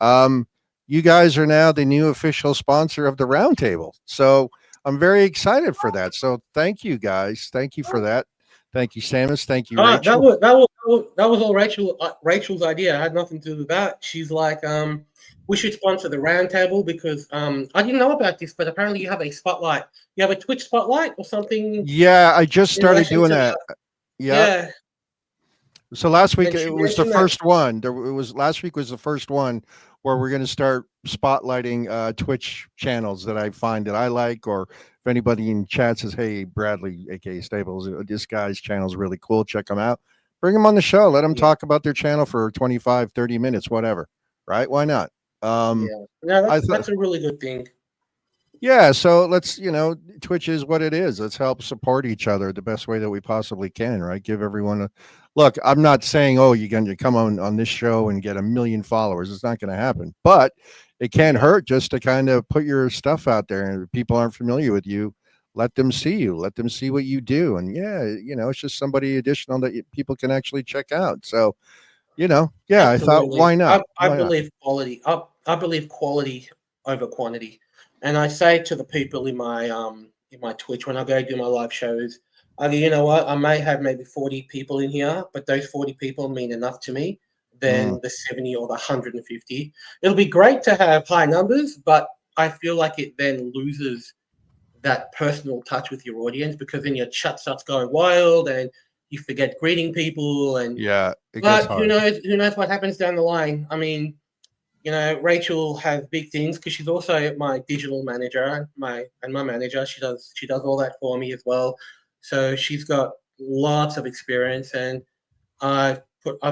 You guys are now the new official sponsor of the Roundtable. So I'm very excited for that. So thank you, guys. Thank you for that. Thank you, Samus. Thank you, Rachel. That was all Rachel's idea. I had nothing to do with that. She's like, we should sponsor the Roundtable, because I didn't know about this, but apparently you have a spotlight. You have a Twitch spotlight or something. Yeah, I just started doing that. Yeah. So last week And she it was the mentioned that- first one. Last week was the first one where we're going to start spotlighting Twitch channels that I find that I like, or if anybody in chat says, "Hey, Bradley, aka Staples, this guy's channel is really cool. Check him out." Bring them on the show. Let them talk about their channel for 25, 30 minutes, whatever. Right? Why not? No, that's a really good thing. Yeah, so let's, Twitch is what it is. Let's help support each other the best way that we possibly can, right? Give everyone a look. I'm not saying, oh, you're going to come on this show and get 1 million followers. It's not going to happen, but it can't hurt just to kind of put your stuff out there. And if people aren't familiar with you, let them see you, let them see what you do. And it's just somebody additional that people can actually check out. So, Absolutely. I thought, why not? I believe quality. I believe quality over quantity. And I say to the people in my Twitch, when I go do my live shows, I go, you know what? I may have maybe 40 people in here, but those 40 people mean enough to me than the 70 or the 150. It'll be great to have high numbers, but I feel like it then loses that personal touch with your audience, because then your chat starts going wild and you forget greeting people. And but who knows what happens down the line. I mean, Rachel has big things, because she's also my digital manager, my manager. She does all that for me as well. So she's got lots of experience, and I've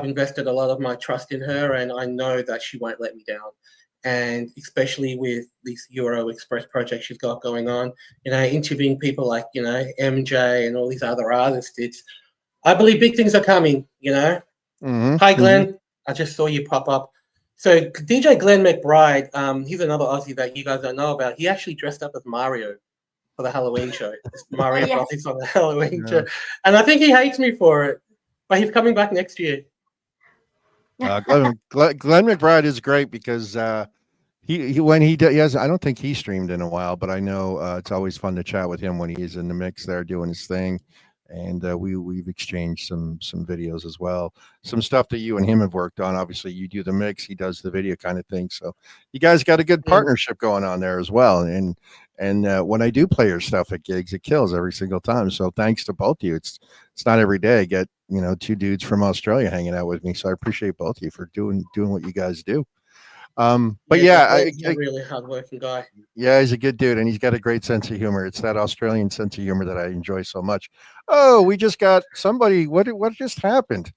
invested a lot of my trust in her, and I know that she won't let me down. And especially with this Euro Express project she's got going on, interviewing people like, MJ and all these other artists, I believe big things are coming, Hi, Glenn. I just saw you pop up. So DJ Glenn McBride, he's another Aussie that you guys don't know about. He actually dressed up as Mario for the Halloween show. Mario Yes. Brothers on the Halloween Yeah. show. And I think he hates me for it, but he's coming back next year. Glenn McBride is great because he when he has, I don't think he streamed in a while, but I know it's always fun to chat with him when he's in the mix there doing his thing. And we've exchanged some videos as well, some stuff that you and him have worked on. Obviously, you do the mix, he does the video kind of thing. So you guys got a good partnership going on there as well. And when I do play your stuff at gigs, it kills every single time. So thanks to both of you. It's not every day I get two dudes from Australia hanging out with me. So I appreciate both of you for doing what you guys do. But he's a really hardworking guy. Yeah, he's a good dude, and he's got a great sense of humor. It's that Australian sense of humor that I enjoy so much. Oh, we just got somebody. What just happened?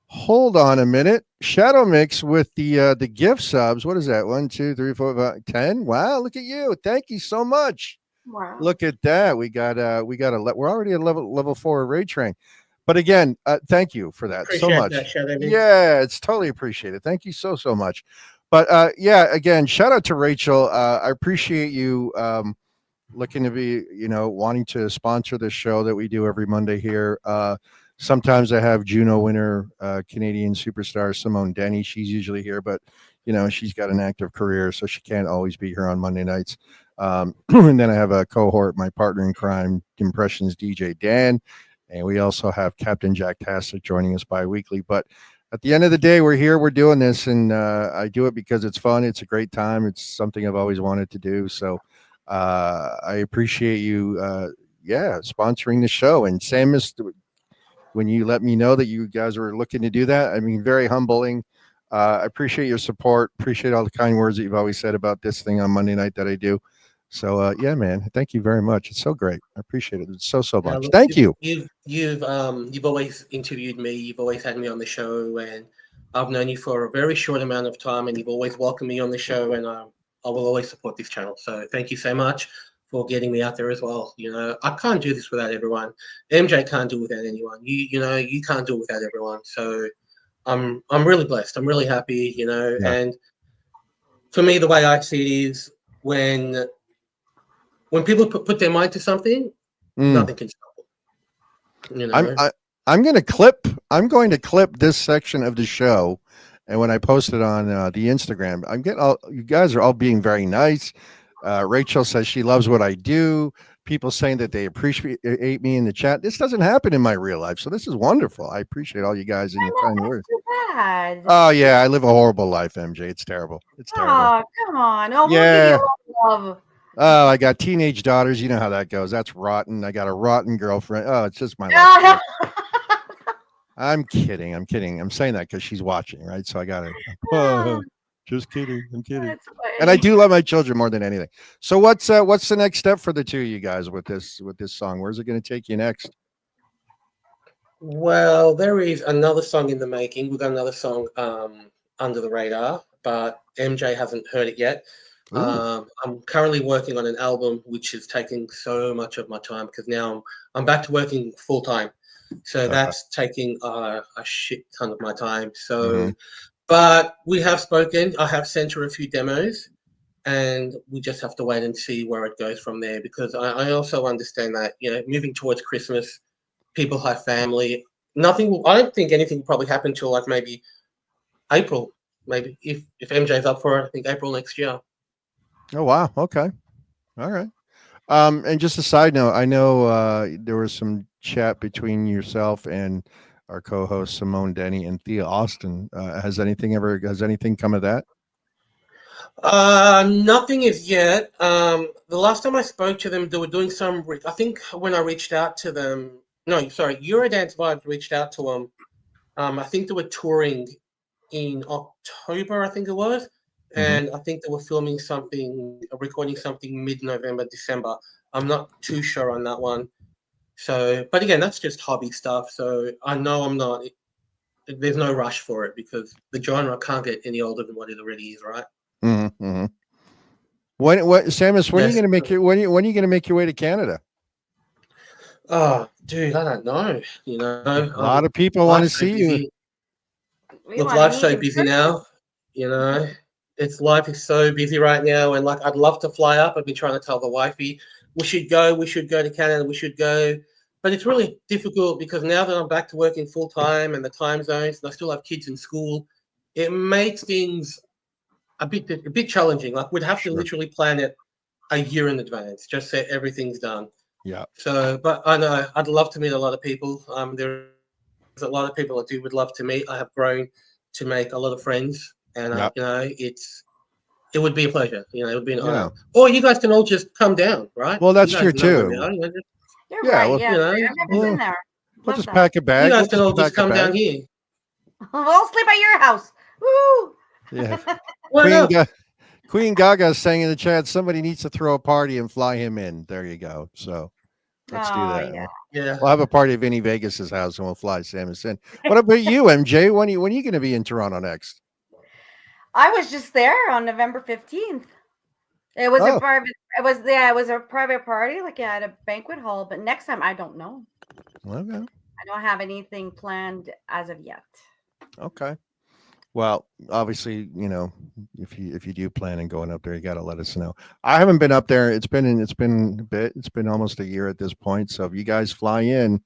Hold on a minute. Shadow Mix with the gift subs. What is that? 1, 2, 3, 4, 5, 10. Wow, look at you. Thank you so much. Wow. Look at that. We're already at level 4 raid train. But again, thank you for that so much. That, Shadow Mix. Yeah, it's totally appreciated. Thank you so much. But again, shout out to Rachel. I appreciate you looking to be, wanting to sponsor this show that we do every Monday here. Sometimes I have Juno winner, Canadian superstar Simone Denny. She's usually here, but she's got an active career, so she can't always be here on Monday nights. And then I have a cohort, my partner in crime, Impressions DJ Dan, and we also have Captain Jack Tastic joining us bi-weekly. But at the end of the day, we're here, we're doing this, and I do it because it's fun. It's a great time. It's something I've always wanted to do. So I appreciate you, sponsoring the show. And Sam, when you let me know that you guys were looking to do that, I mean, very humbling. I appreciate your support. Appreciate all the kind words that you've always said about this thing on Monday night that I do. So man, thank you very much. It's so great. I appreciate it so much. Look, Thank you. You've always interviewed me. You've always had me on the show, and I've known you for a very short amount of time, and you've always welcomed me on the show, and I will always support this channel. So thank you so much for getting me out there as well. I can't do this without everyone. MJ can't do it without anyone. You can't do it without everyone. So I'm really blessed. I'm really happy. And for me, the way I see it is when people put their mind to something, nothing can stop them. I'm going to clip this section of the show, and when I post it on the Instagram, you guys are all being very nice. Rachel says she loves what I do. People saying that they appreciate me in the chat. This doesn't happen in my real life, so this is wonderful. I appreciate all you guys and your kind words. Too bad. Oh yeah, I live a horrible life, MJ. It's terrible. It's terrible. Oh, come on. Oh, Yeah. we'll give you a lot of love. Oh, I got teenage daughters. You know how that goes. That's rotten. I got a rotten girlfriend. Oh, it's just my life. I'm kidding. I'm saying that because she's watching, right? So I got to. Just kidding. I'm kidding. That's funny. And I do love my children more than anything. So what's the next step for the two of you guys with this song? Where's it going to take you next? Well, there is another song in the making. We've got another song under the radar, but MJ hasn't heard it yet. I'm currently working on an album, which is taking so much of my time because now I'm back to working full time. So that's taking a shit ton of my time. So, but we have spoken. I have sent her a few demos, and we just have to wait and see where it goes from there. Because I also understand that moving towards Christmas, people have family. I don't think anything will probably happen till like maybe April. Maybe if MJ's up for it, I think April next year. Oh wow! Okay, all right. And just a side note, I know there was some chat between yourself and our co-host Simone Denny and Thea Austin. Has anything come of that? Nothing as yet. The last time I spoke to them, they were doing some. I think when I reached out to them, no, sorry, Eurodance Vibes reached out to them. I think they were touring in October, I think it was. And I think they were recording something mid-November, December. I'm not too sure on that one. So, but again, that's just hobby stuff. So I know I'm not. There's no rush for it because the genre can't get any older than what it already is, right? Mm-hmm. What, Samus? When are you Yes. going to make your when are you going to make your way to Canada? Oh, dude, I don't know. A lot of people want to life's so see you. busy. We Look, want to life's meet so in busy person. now. Life is so busy right now, and like I'd love to fly up. I've been trying to tell the wifey we should go to Canada, we should go, but it's really difficult because now that I'm back to working full time and the time zones, and I still have kids in school, it makes things a bit challenging. Like we'd have to Sure. literally plan it a year in advance, just so everything's done. Yeah. So, but I know I'd love to meet a lot of people. There's a lot of people I would love to meet. I have grown to make a lot of friends, and Yeah. it would be a pleasure. It would be an Yeah. honor. Or you guys can all just come down, right? Well, that's you guys true know where too. we are. You're Yeah, right. well, Yeah, you know, I've never Well, been there. we'll Love just that. pack a bag. you guys We'll can all just pack a come down bag. here. We'll sleep at your house. Woo! Yeah. Why not? Queen Gaga saying in the chat, somebody needs to throw a party and fly him in. There you go. So let's do Oh that. yeah. Yeah. We'll have a party at Vinny Vegas's house and we'll fly Samus in. What about you, MJ? When are you going to be in Toronto next? I was just there on November 15th. It was Oh. a private. It was a private party, like at a banquet hall. But next time, I don't know. Okay. I don't have anything planned as of yet. Okay. Well, obviously, if you do plan on going up there, you got to let us know. I haven't been up there. It's been a bit. It's been almost a year at this point. So if you guys fly in,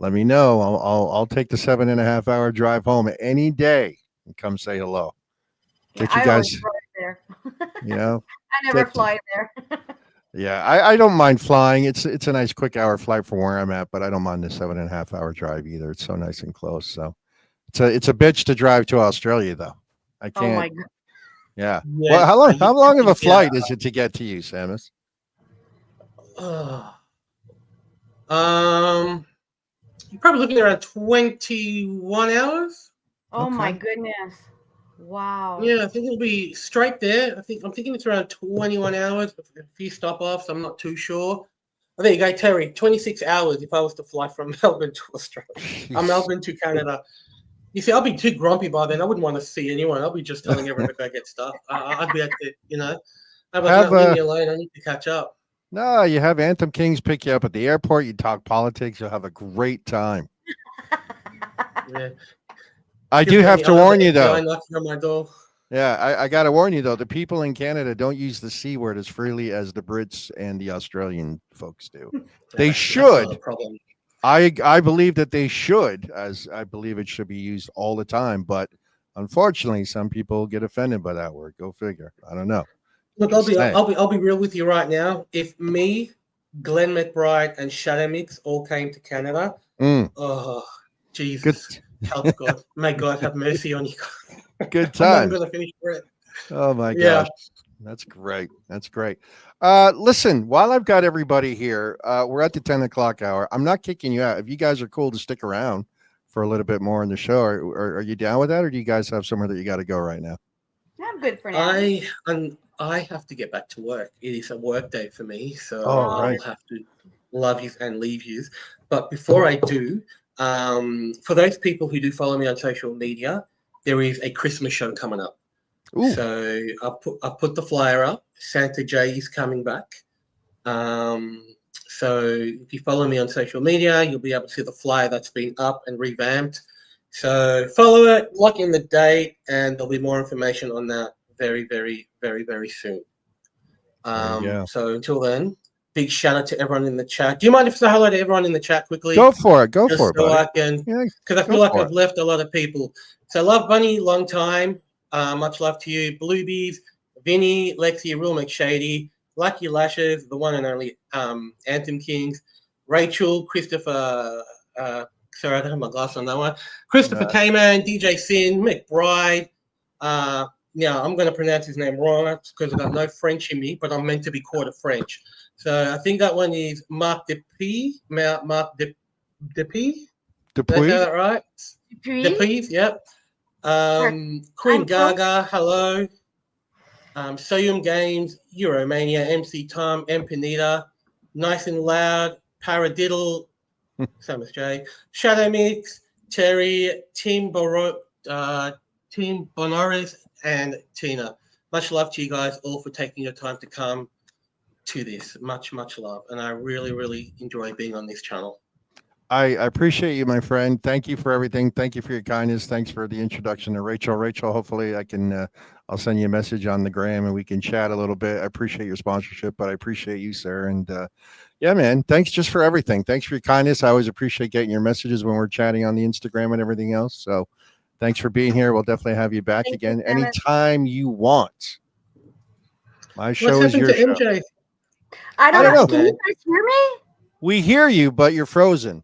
let me know. I'll take the 7.5 hour drive home any day and come say hello. Get you I guys, always fly there. I I never fly there. Yeah, I don't mind flying. It's a nice quick hour flight from where I'm at, but I don't mind the 7.5 hour drive either. It's so nice and close. So it's a bitch to drive to Australia though. I Oh can't. my god. Yeah. Yeah, Well, how long of a yeah. flight is it to get to you, Samus? You're probably looking around 21 hours. Oh my Okay. goodness. Wow. Yeah, I think it'll be straight there. I'm thinking it's around 21 hours with a few stop offs. I'm not too sure. Oh, there you go, Terry. 26 hours if I was to fly from Melbourne to Australia. Melbourne to Canada. You see, I'll be too grumpy by then. I wouldn't want to see anyone. I'll be just telling everyone to go get stuff. I'd be at the, I'd be like, no, leave me alone. I need to catch up. No, you have Anthem Kings pick you up at the airport. You talk politics. You'll have a great time. Yeah. I do have to warn you though. Knocking on my door. Yeah, I got to warn you though. The people in Canada don't use the C word as freely as the Brits and the Australian folks do. They should. That's not a problem. I believe that they should, as I believe it should be used all the time. But unfortunately, some people get offended by that word. Go figure. I don't know. Look, I'll be real with you right now. If me, Glenn McBride, and Shadow Mix all came to Canada, oh Jesus, help God, may God have mercy on you. Good I'm time. not gonna finish breath. Oh my Yeah. gosh. That's great. That's great. Listen, while I've got everybody here, we're at the 10 o'clock hour. I'm not kicking you out. If you guys are cool to stick around for a little bit more in the show, are you down with that? Or do you guys have somewhere that you got to go right now? I'm good for now. I have to get back to work. It is a work day for me, so right. I'll have to love you and leave you. But before I do, for those people who do follow me on social media, there is a Christmas show coming up. Ooh. So I put the flyer up. Santa J is coming back. So if you follow me on social media, you'll be able to see the flyer that's been up and revamped. So follow it, lock in the date, and there'll be more information on that very, very, very, very soon. So until then, big shout out to everyone in the chat. Do you mind if I say hello to everyone in the chat quickly? Go for it. Go Just for it, so buddy. I can, because I feel like I've left a lot of people. So Love Bunny, long time. Much love to you. Bluebees, Vinny, Lexi, Real McShady, Lucky Lashes, the one and only Anthem Kings, Rachel, Christopher, sorry, I don't have my glass on that one. Christopher K-Man, DJ Sin, McBride. Yeah, I'm going to pronounce his name wrong because I've got no French in me, but I'm meant to be quarter French. So I think that one is Marc Depie. Marc Depie? Did I say that right? Depie, yep. Queen Gaga, hello. Soyum Games, Euromania, MC Tom, Empanita, Nice and Loud, Paradiddle, Same as Jay. Shadow Mix, Terry, Team Bonoris, and Tina. Much love to you guys all for taking your time to come to this. Much love. And I really enjoy being on this channel. I appreciate you, my friend. Thank you for everything. Thank you for your kindness. Thanks for the introduction to Rachel. Rachel, hopefully I can, I'll send you a message on the gram and we can chat a little bit. I appreciate your sponsorship, but I appreciate you, sir. And yeah, man, thanks just for everything. Thanks for your kindness. I always appreciate getting your messages when we're chatting on the Instagram and everything else. So thanks for being here. We'll definitely have you back again anytime you want. My show is your show. MJ? I don't know. know. Can you guys hear me? We hear you, but you're frozen.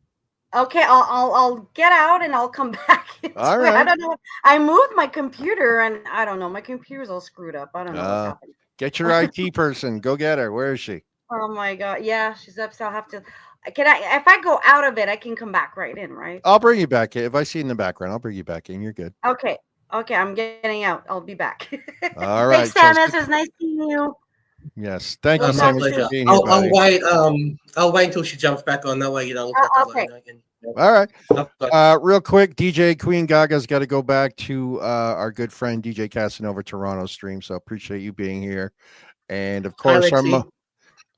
Okay, I'll get out and I'll come back. All right. I don't know. I moved my computer and I don't know. My computer's all screwed up. I don't know what's happening. Get your IT person. Go get her. Where is she? Oh my God. Yeah, she's up. So I'll have to. Can I? If I go out of it, I can come back right in, right? I'll bring you back in. If I see you in the background, I'll bring you back in. You're good. Okay. Okay, I'm getting out. I'll be back. All right. Thanks, Samus. It was nice seeing you. Yes. Thank you, My Samus, pleasure. for being here, I'll buddy. wait. I'll wait until she jumps back on. That way, you know. Okay. All right. Real quick, DJ Queen Gaga's got to go back to our good friend DJ Casanova Toronto stream. So appreciate you being here. And of course,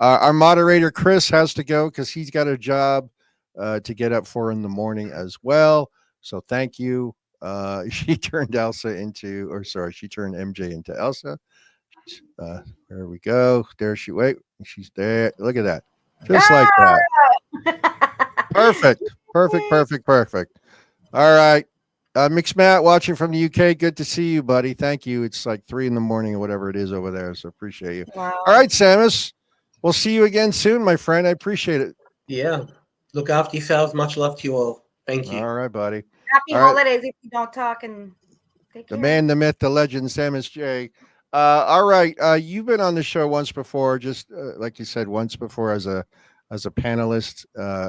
our moderator Chris has to go because he's got a job to get up for in the morning as well. So thank you. She turned MJ into Elsa. There we go. There she wait. She's there. Look at that. Just like that. Perfect. All right. Mixed Matt watching from the UK. Good to see you, buddy. Thank you. It's like 3 a.m. or whatever it is over there. So appreciate you. Wow. All right, Samus. We'll see you again soon, my friend. I appreciate it. Yeah. Look after yourselves. Much love to you all. Thank you. All right, buddy. Happy holidays if you don't talk and take care. The man, the myth, the legend, Samus J. All right. You've been on the show once before, just like you said, once before as a panelist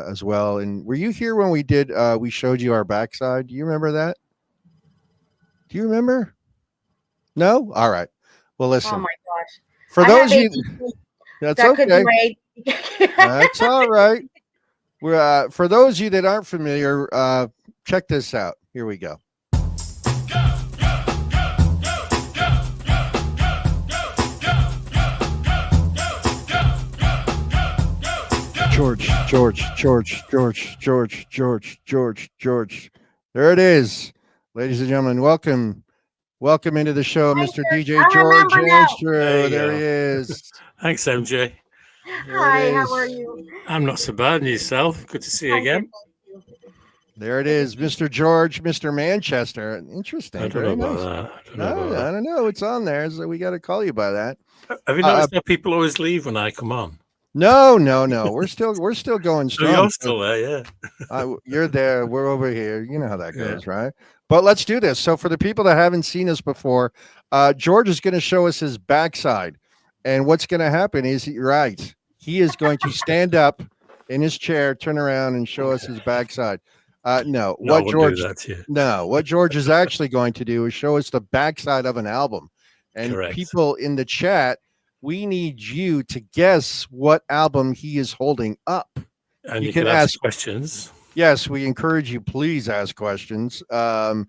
as well. And were you here when we did we showed you our backside? Do you remember that? Do you remember? No? All right. Well, listen. Oh my gosh. For those of you that's that okay. That's all right. We're for those of you that aren't familiar, check this out. Here we go. George. There it is. Ladies and gentlemen, welcome into the show, Mr. DJ George Andrew. There he is. Thanks, MJ. Hi, how are you? I'm not so bad. And yourself? Good to see you again. There it is, Mr. George, Mr. Manchester. Interesting. I don't know about that. I don't know. It's on there, so we got to call you by that. Have you noticed that people always leave when I come on? No. We're still going strong. So you're still there, yeah. You're there. We're over here. You know how that goes, right? But let's do this. So for the people that haven't seen us before, George is going to show us his backside. And what's going to happen is, he is going to stand up in his chair, turn around, and show us his backside. What George is actually going to do is show us the backside of an album. And people in the chat, we need you to guess what album he is holding up. And you can ask questions. Yes, we encourage you. Please ask questions. I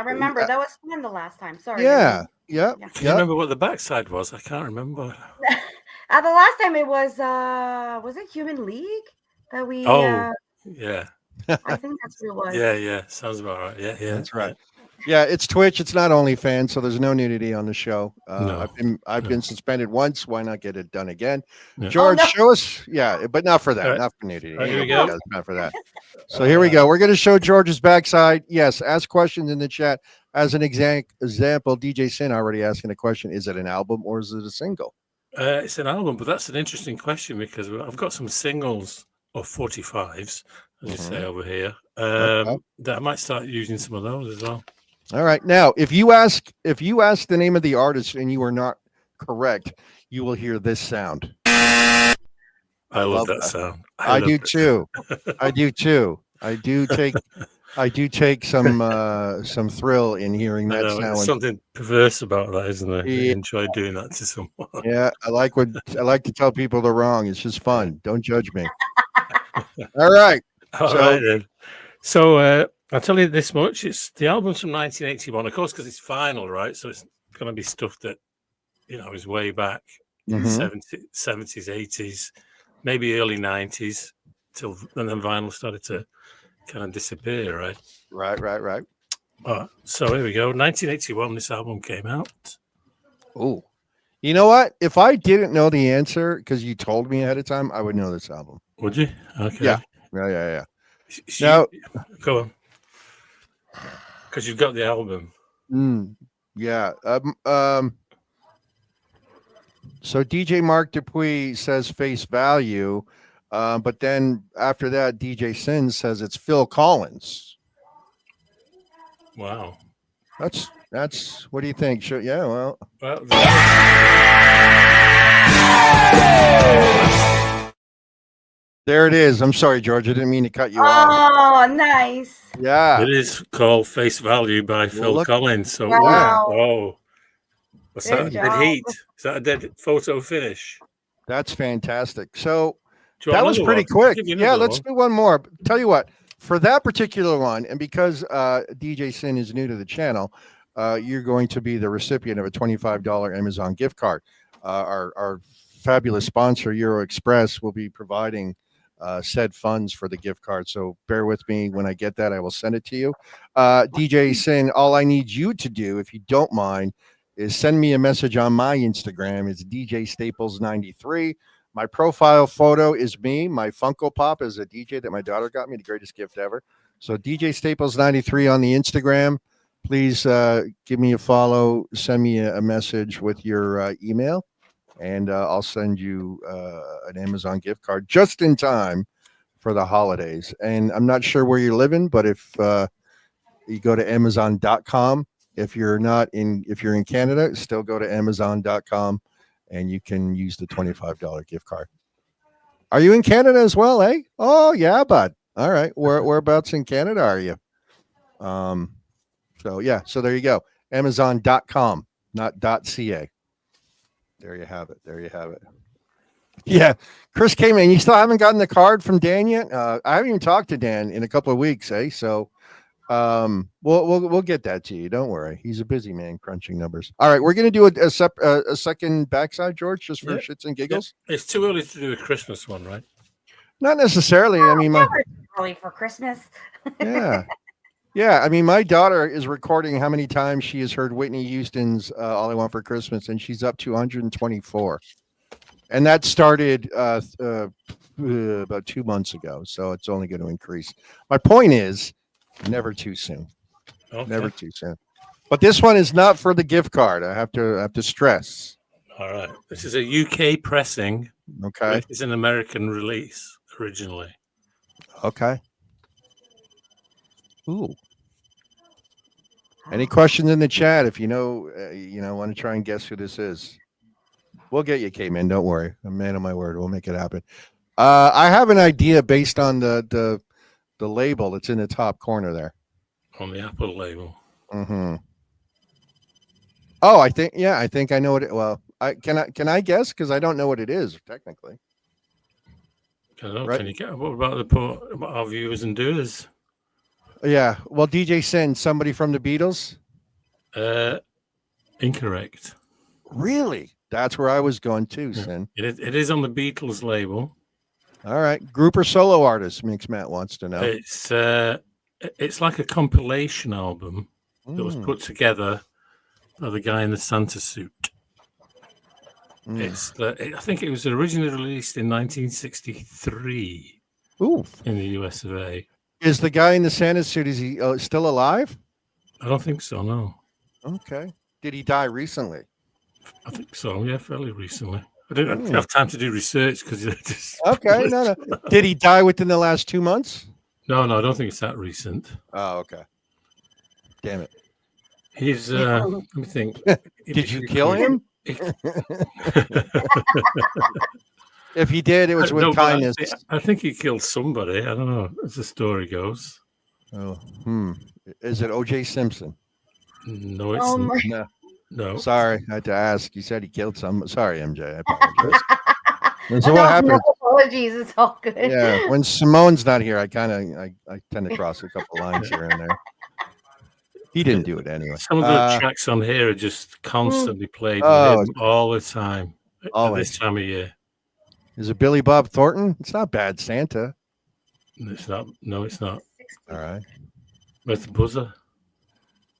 remember that was fun the last time. Sorry. Yeah. Can you remember what the backside was? I can't remember. The last time it was it Human League that we? Yeah. I think that's what it was. Yeah. Sounds about right. Yeah. That's right. Yeah, it's Twitch. It's not OnlyFans, so there's no nudity on the show. No, I've been suspended once. Why not get it done again? Yeah. George, show us. Yeah, but not for that. Right. Not for nudity. Right, here we go. Not for that. So here we go. We're going to show George's backside. Yes, ask questions in the chat. As an example, DJ Sin already asking a question: is it an album or is it a single? It's an album, but that's an interesting question because I've got some singles or 45s, as you say over here. That I might start using some of those as well. All right. Now, if you ask the name of the artist and you are not correct, you will hear this sound. I love that sound. I do too. I do take some thrill in hearing that sound. There's something perverse about that, isn't there? You enjoy doing that to someone. Yeah, I like to tell people they're wrong. It's just fun. Don't judge me. All right. All right then. So I'll tell you this much: it's the album's from 1981, of course, because it's vinyl, right? So it's going to be stuff that is way back in the 70s, 80s, maybe early 90s, and then vinyl started to kind of disappear, right? Right. So here we go. 1981, this album came out. Oh, you know what? If I didn't know the answer because you told me ahead of time, I would know this album. Would you? Okay. Yeah. Now, go on. Because you've got the album. Yeah. So DJ Mark Dupuis says Face Value, but then after that, DJ Sin says it's Phil Collins. Wow. That's what do you think? Sure. Yeah. Well. There it is. I'm sorry, George. I didn't mean to cut you off. Oh, nice. Yeah. It is called Face Value by Phil Collins. So, wow. Oh. What's that? Dead heat? Is that a dead photo finish? That's fantastic. So that was pretty quick. Yeah, let's do one more. Tell you what, for that particular one, and because DJ Sin is new to the channel, you're going to be the recipient of a $25 Amazon gift card. Our fabulous sponsor, Euro Express, will be providing said funds for the gift card. So bear with me. When I get that, I will send it to you. DJ Sin, all I need you to do, if you don't mind, is send me a message on my Instagram. It's DJSTAPLES93. My profile photo is me. My Funko Pop is a DJ that my daughter got me, the greatest gift ever. So DJSTAPLES93 on the Instagram. Please give me a follow. Send me a message with your email, and I'll send you an Amazon gift card just in time for the holidays. And I'm not sure where you're living, but if you go to Amazon.com, if you're in Canada, still go to Amazon.com and you can use the $25 gift card. Are you in Canada as well, eh? Oh yeah, bud. All right. Whereabouts in Canada are you? So there you go. Amazon.com, not .ca. There you have it. Yeah. Chris came in. You still haven't gotten the card from Dan yet? I haven't even talked to Dan in a couple of weeks, eh? So we'll get that to you. Don't worry. He's a busy man crunching numbers. All right, we're gonna do a second backside, George, just for shits and giggles. Yeah. It's too early to do a Christmas one, right? Not necessarily. I mean, early for Christmas. Yeah. I mean, my daughter is recording how many times she has heard Whitney Houston's "All I Want for Christmas," and she's up to 124. And that started about 2 months ago, so it's only going to increase. My point is, never too soon. Okay. Never too soon. But this one is not for the gift card. I have to stress. All right. This is a UK pressing. Okay. It's an American release originally. Okay. Ooh. Any questions in the chat? If you know, want to try and guess who this is, we'll get you, K-Man. Don't worry. I'm a man of my word. We'll make it happen. I have an idea based on the label that's in the top corner there. On the Apple label. Mm-hmm. Oh, I think I know what it. Well, can I guess because I don't know what it is technically. I don't know. Right? Can you get what about our viewers and doers? Yeah. Well, DJ Sin, somebody from the Beatles. Incorrect. Really? That's where I was going too, Sin. It is on the Beatles label. All right. Group or solo artist? Mix Matt wants to know. It's like a compilation album that was put together by the guy in the Santa suit. I think it was originally released in 1963. Ooh. In the US of A. Is the guy in the Santa suit, is he still alive? I don't think so, no. Okay. Did he die recently? I think so, yeah, fairly recently. I didn't have time to do research because okay, no. Did he die within the last 2 months? No, I don't think it's that recent. Oh, okay. Damn it. He's let me think. Did you kill him? If he did, it was with kindness. I think he killed somebody. I don't know, as the story goes. Oh, Is it O.J. Simpson? No, it's No. Sorry, I had to ask. You said he killed someone. Sorry, MJ. I apologize. And so what No happens? apologies. It's all good. Yeah, when Simone's not here, I tend to cross a couple lines here and there. He didn't do it anyway. Some of the tracks on here are just constantly played with Oh, him all the time at always. this time of year. Is it Billy Bob Thornton? It's not Bad Santa. It's not. No, it's not. All right. Where's the buzzer?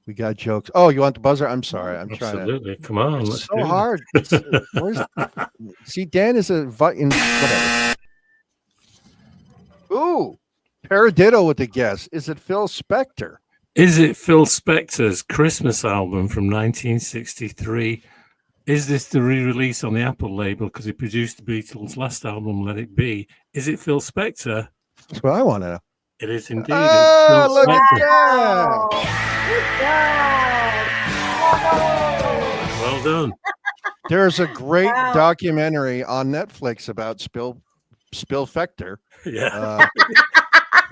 We got jokes. Oh, you want the buzzer? I'm sorry. I'm trying to. Absolutely. Come on. It's Let's so do hard. See, Dan is a whatever. Ooh, Paradiddle with the guess. Is it Phil Spector? Is it Phil Spector's Christmas album from 1963? Is this the re-release on the Apple label because he produced the Beatles' last album, Let It Be? Is it Phil Spector? That's what I want to know. It is indeed. Oh, It's look Phil at Spector. that. Well done. There's a great Wow. documentary on Netflix about Spill Spector. Yeah.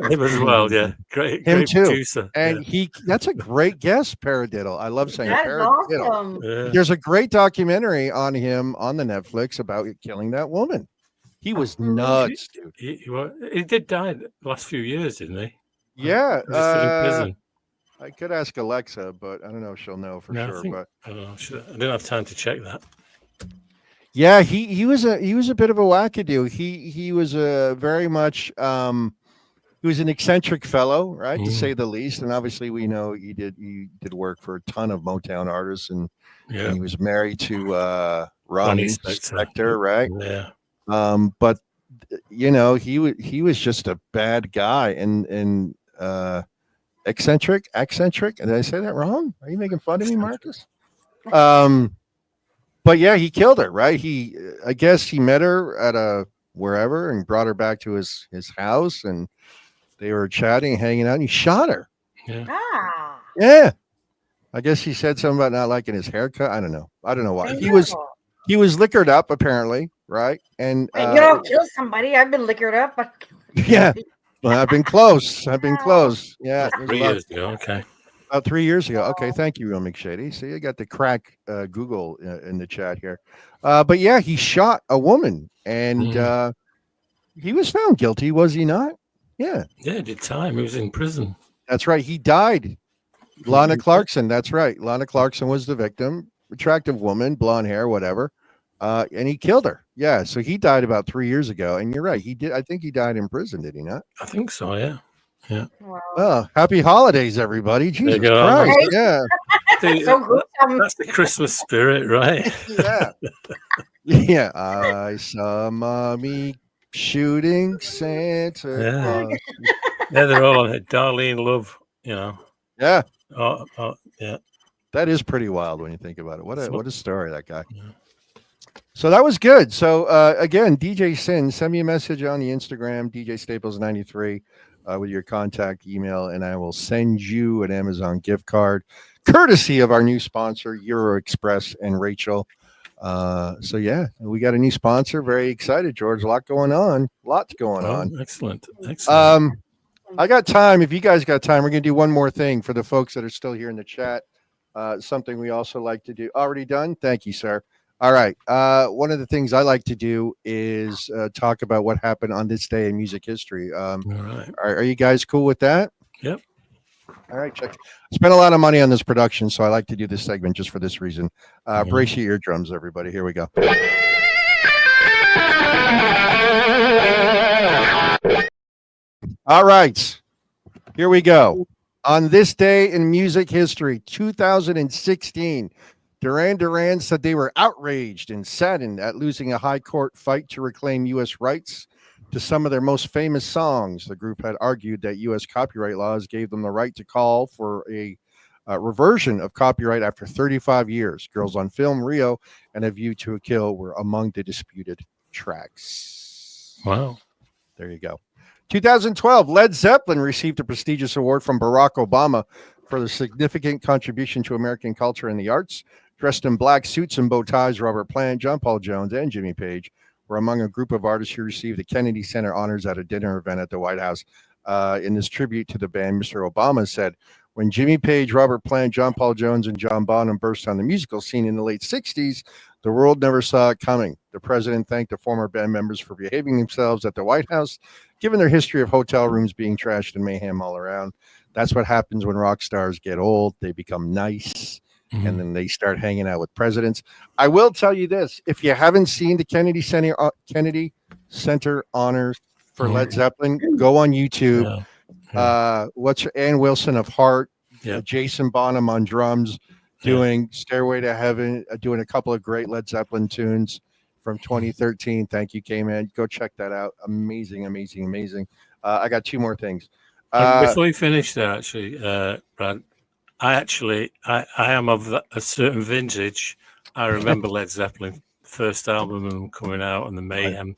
Him as well, yeah. Great too. producer. And that's a great guess, Paradiddle. I love saying That is Paradiddle. awesome. Yeah. There's a great documentary on him on the Netflix about killing that woman. He was nuts, dude. He did die the last few years, didn't he? Yeah. He's still in prison. I could ask Alexa, but I don't know if she'll know for No, sure. But I don't know. I didn't have time to check that. yeah, he was a bit of a wackadoo. He was a very much he was an eccentric fellow, right, to say the least. And obviously, we know he did work for a ton of Motown artists, and he was married to Ronnie Spector, right? Yeah. But you know, he was just a bad guy and eccentric. Did I say that wrong? Are you making fun of me, Marcus? But yeah, he killed her, right? I guess he met her at a wherever and brought her back to his house, and they were chatting, hanging out, and he shot her. Yeah. Ah. Yeah. I guess he said something about not liking his haircut. I don't know why. He was liquored up, apparently, right? And You don't kill somebody. I've been liquored up. yeah. Well, I've been close. Yeah. 3 years ago. Okay. About 3 years ago. Okay, thank you, Real McShady. See, I got the crack Google in the chat here. But yeah, he shot a woman, and he was found guilty, was he not? Yeah. Yeah, he did time. He was in prison. That's right. He died. Lana Clarkson. That's right. Lana Clarkson was the victim. Attractive woman, blonde hair, whatever. And he killed her. Yeah. So he died about 3 years ago. And you're right. He did. I think he died in prison. Did he not? I think so. Yeah. Yeah. Oh, happy holidays, everybody. Jesus you go. Christ. Right? Yeah. See, So gruesome. that's the Christmas spirit, right? Yeah. Yeah. I saw mommy shooting Santa. Yeah. Yeah, they're all on it. Darlene Love, you know. Yeah. Oh, yeah. That is pretty wild when you think about it. What a story, that guy. Yeah. So that was good. So again, DJ Sin, send me a message on the Instagram, DJStaples93, with your contact email, and I will send you an Amazon gift card, courtesy of our new sponsor, Euro Express and Rachel. So yeah, we got a new sponsor. Very excited, George. Lots going on. Excellent. I got time. If you guys got time, we're gonna do one more thing for the folks that are still here in the chat. Something we also like to do. Already done. Thank you, sir. All right. One of the things I like to do is talk about what happened on this day in music history. All right. Are you guys cool with that? Yep. All right. Check. I spent a lot of money on this production, so I like to do this segment just for this reason. Brace your eardrums, everybody. Here we go. All right. Here we go. On this day in music history, 2016, Duran Duran said they were outraged and saddened at losing a high court fight to reclaim U.S. rights to some of their most famous songs. The group had argued that U.S. copyright laws gave them the right to call for a reversion of copyright after 35 years. Girls on Film, Rio, and A View to a Kill were among the disputed tracks. Wow. There you go. 2012, Led Zeppelin received a prestigious award from Barack Obama for their significant contribution to American culture and the arts. Dressed in black suits and bow ties, Robert Plant, John Paul Jones, and Jimmy Page were among a group of artists who received the Kennedy Center honors at a dinner event at the White House. In this tribute to the band, Mr. Obama said, When Jimmy Page, Robert Plant, John Paul Jones, and John Bonham burst on the musical scene in the late 60s, the world never saw it coming. The president thanked the former band members for behaving themselves at the White House, given their history of hotel rooms being trashed and mayhem all around. That's what happens when rock stars get old. They become nice, and then they start hanging out with presidents. I will tell you this. If you haven't seen the Kennedy Center honors for Led Zeppelin, go on YouTube. What's Ann Wilson of Heart, Jason Bonham on drums, doing Stairway to Heaven, doing a couple of great Led Zeppelin tunes from 2013. Thank you, K-Man. Go check that out. Amazing, amazing, amazing. I got two more things. Before you finish there, actually, Brad, I am of a certain vintage. I remember Led Zeppelin first album and them coming out and the mayhem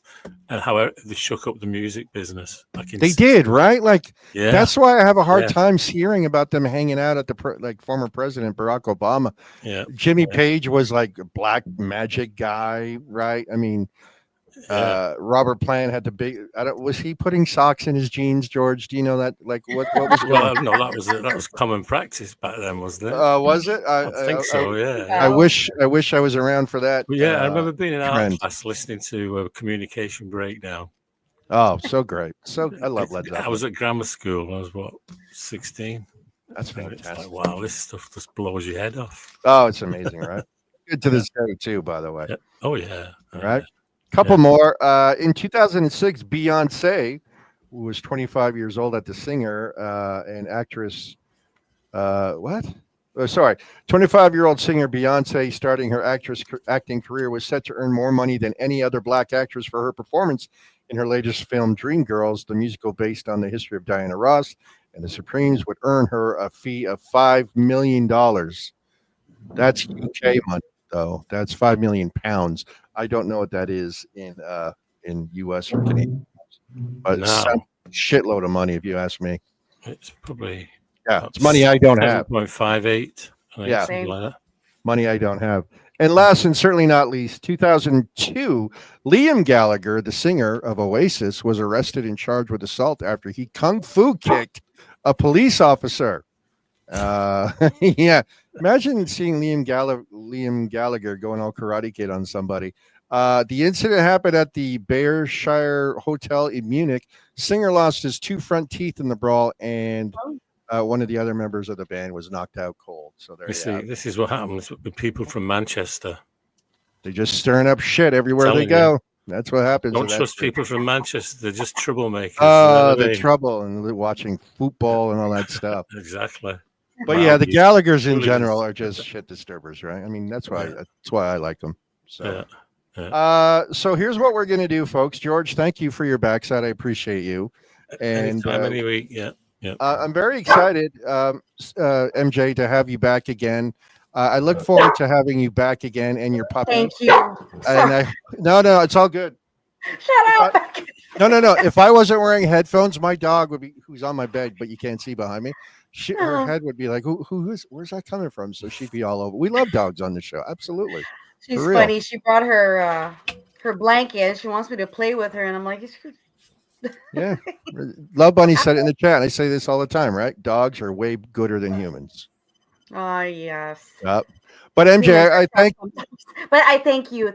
and how they shook up the music business. They did, right? Like, that's why I have a hard time hearing about them hanging out at the former president Barack Obama. Jimmy Page was like a black magic guy, right? I mean, Robert Plant had the big. Was he putting socks in his jeans, George? Do you know that? Like, what was? Well, no, that was common practice back then, wasn't it? Was it? I think so. I wish I was around for that. I remember being in art class listening to Communication Breakdown. Oh, so great! I love Led Zeppelin. I was at grammar school. I was 16. That's fantastic. It's like, wow, this stuff just blows your head off. Oh, it's amazing, right? Good to this day too, by the way. Oh yeah. Right. Couple more. In 2006, Beyonce, who was 25 years old at the singer and actress. 25-year-old singer Beyonce, starting her acting career, was set to earn more money than any other black actress for her performance in her latest film, Dreamgirls, the musical based on the history of Diana Ross. And the Supremes would earn her a fee of $5 million. That's UK money, though. That's 5 million pounds. I don't know what that is in US or Canadian, but it's a shitload of money if you ask me. It's probably it's money I don't have. 7.58. Yeah, something like that. Money I don't have. And last and certainly not least, 2002, Liam Gallagher, the singer of Oasis, was arrested and charged with assault after he kung fu kicked a police officer. Imagine seeing Liam Gallagher going all Karate Kid on somebody. The incident happened at the Bayershire Hotel in Munich. Singer lost his 2 front teeth in the brawl, and one of the other members of the band was knocked out cold. So there you see, this is what happens with people from Manchester. They're just stirring up shit everywhere they go. That's what happens. Don't trust people from Manchester. They're just troublemakers. They're trouble and they're watching football and all that stuff. Exactly. But the Gallaghers in general are just shit disturbers, right? I mean, that's why I like them. So, so here's what we're gonna do, folks. George, thank you for your backside. I appreciate you. And any week, I'm very excited, MJ, to have you back again. I look forward to having you back again and your puppy. Thank you. And no, it's all good. Shut up. No. If I wasn't wearing headphones, my dog would be, who's on my bed, but you can't see behind me. Her head would be like, where's that coming from? So she'd be all over. We love dogs on the show. Absolutely. She's funny. She brought her blanket. She wants me to play with her. And I'm like, yeah. Love Bunny said it in the chat. And I say this all the time, right? Dogs are way gooder than humans. Oh, yes. Yep. But MJ, I thank. But I thank you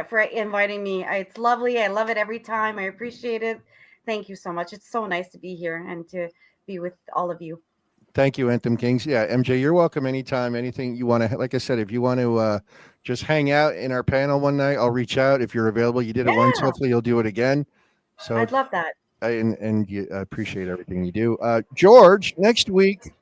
for inviting me. It's lovely. I love it every time. I appreciate it. Thank you so much. It's so nice to be here and to be with all of you. Thank you, Anthem Kings. Yeah, MJ, you're welcome anytime. Anything you want to, like I said, if you want to just hang out in our panel one night, I'll reach out if you're available. You did it once. Hopefully, you'll do it again. So I'd love that. I appreciate everything you do. George, next week,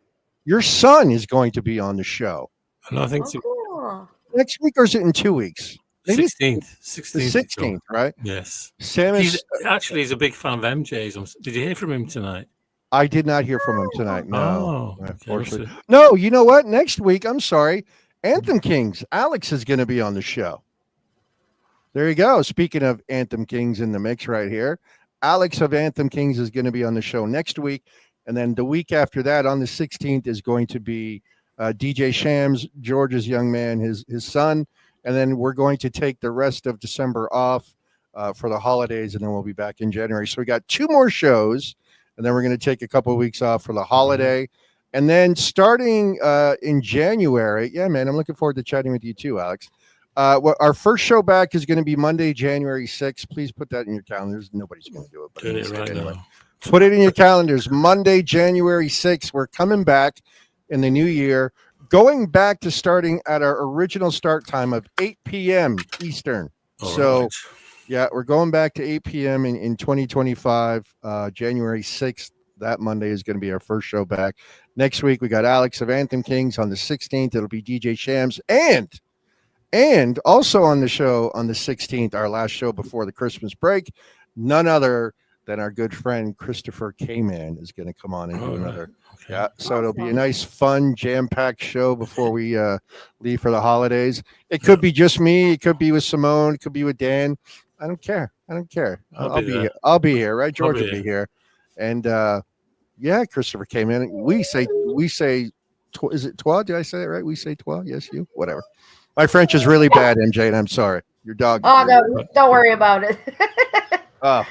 your son is going to be on the show. And I think cool. Next week, or is it in 2 weeks? Maybe 16th. The 16th, right? Yes. Sam is he's a big fan of MJ's. Did you hear from him tonight? I did not hear from him tonight. No, unfortunately. Okay. No, you know what? Next week, I'm sorry, Anthem Kings, Alex is going to be on the show. There you go. Speaking of Anthem Kings in the mix right here, Alex of Anthem Kings is going to be on the show next week. And then the week after that, on the 16th, is going to be DJ Shams, George's young man, his son. And then we're going to take the rest of December off for the holidays, and then we'll be back in January. So we got 2 more shows. And then we're going to take a couple of weeks off for the holiday. And then starting in January, yeah, man, I'm looking forward to chatting with you too, Alex. Our first show back is going to be Monday, January 6th. Please put that in your calendars. Nobody's going to do it, but I'm Doing gonna it say right anyway. now. Put it in your calendars. Monday, January 6th. We're coming back in the new year, going back to starting at our original start time of 8 p.m. Eastern. All So, right. yeah, we're going back to 8 p.m. in 2025, January 6th. That Monday is going to be our first show back. Next week, we got Alex of Anthem Kings on the 16th. It'll be DJ Shams. And also on the show on the 16th, our last show before the Christmas break, none other than our good friend Christopher K-Man is going to come on and do another. Okay. Yeah, so it'll be a Awesome. nice, fun, jam-packed show before we leave for the holidays. It could be just me. It could be with Simone. It could be with Dan. I don't care. I'll I'll be be there. here. I'll be here, right? George be will be here. And yeah, Christopher K-Man. We say, is it toi? Did I say it right? We say toi. Yes, you. Whatever. My French is really bad, MJ, and I'm sorry. Your dog. Oh, no, don't worry about it. Oh,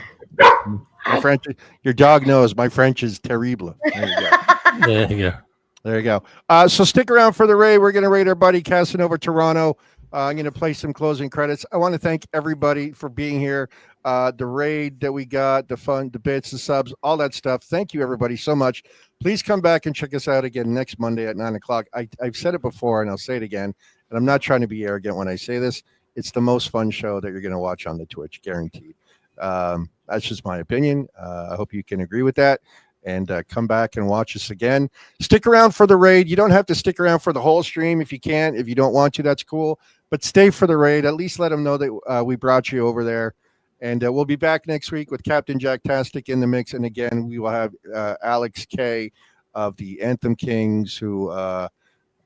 my French. Your dog knows my French is terrible. There you go. There you go. There you go. So stick around for the raid. We're going to raid our buddy Casanova Toronto. I'm going to play some closing credits. I want to thank everybody for being here. The raid that we got, the fun, the bits, the subs, all that stuff. Thank you, everybody, so much. Please come back and check us out again next Monday at 9 o'clock. I've said it before, and I'll say it again. And I'm not trying to be arrogant when I say this. It's the most fun show that you're going to watch on the Twitch, guaranteed. That's just my opinion. I hope you can agree with that. And come back and watch us again. Stick around for the raid. You don't have to stick around for the whole stream if you can't. If you don't want to, that's cool. But stay for the raid. At least let them know that we brought you over there. And we'll be back next week with Captain Jack Tastic in the mix. And again, we will have Alex K of the Anthem Kings, who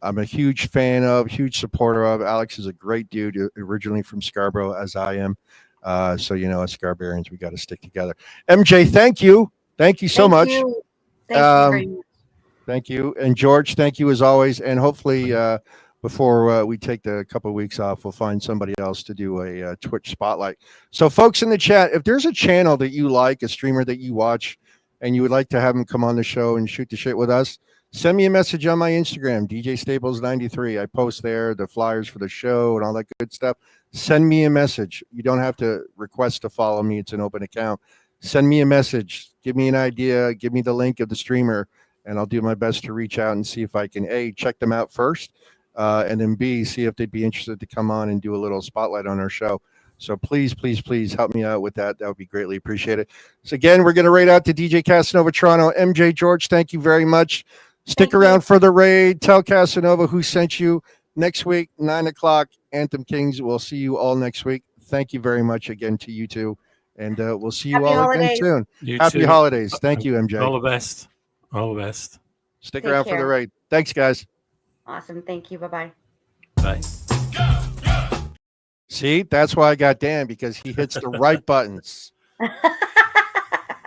I'm a huge fan of, huge supporter of. Alex is a great dude, originally from Scarborough, as I am. So, you know, as Scarbarians, we got to stick together. MJ, thank you. Thank you so much. Thank you very much. Thank you. And George, thank you as always. And hopefully before we take the couple of weeks off, we'll find somebody else to do a Twitch spotlight. So folks in the chat, if there's a channel that you like, a streamer that you watch, and you would like to have them come on the show and shoot the shit with us, send me a message on my Instagram, DJSTAPLES93. I post there the flyers for the show and all that good stuff. Send me a message. You don't have to request to follow me. It's an open account. Send me a message. Give me an idea. Give me the link of the streamer, and I'll do my best to reach out and see if I can, A, check them out first, and then B, see if they'd be interested to come on and do a little spotlight on our show. So please, please, please help me out with that. That would be greatly appreciated. So again, we're going to raid out to DJ Casanova Toronto. MJ, George, thank you very much. Stick around for the raid. Tell Casanova who sent you. Next week, 9 o'clock, Anthem Kings. We'll see you all next week. Thank you very much again to you two. And we'll see you Happy all holidays. again soon. Happy too. holidays. Thank you, MJ. All the best. All the best. Stick Take around for the care. raid. Thanks, guys. Awesome. Thank you. Bye-bye. Bye. See, that's why I got Dan, because he hits the right buttons.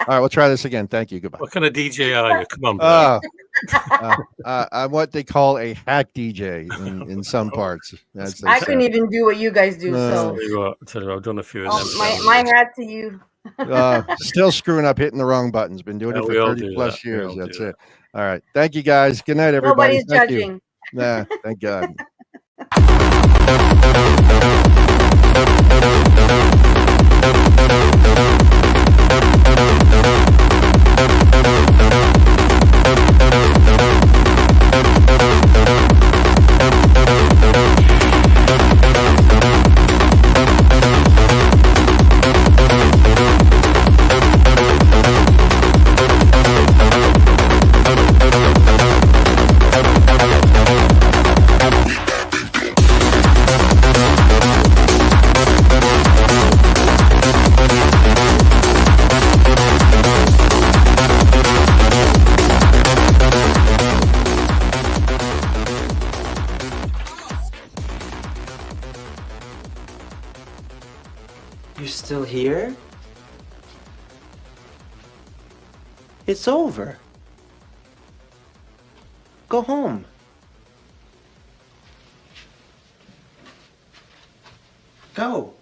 All right, we'll try this again. Thank you. Goodbye. What kind of DJ are you? Come on, bro. I'm what they call a hack DJ in some parts. As they I say. couldn't even do what you guys do. No. So Tell you what, I've done a few of them. my hat to you. Still screwing up, hitting the wrong buttons. Been doing it we for all 30 do plus that. We years. all That's do it. All right. Thank you, guys. Good night, everybody. Nobody's Thank you. judging. Nah, thank God. You're still here? It's over. Go home. Go.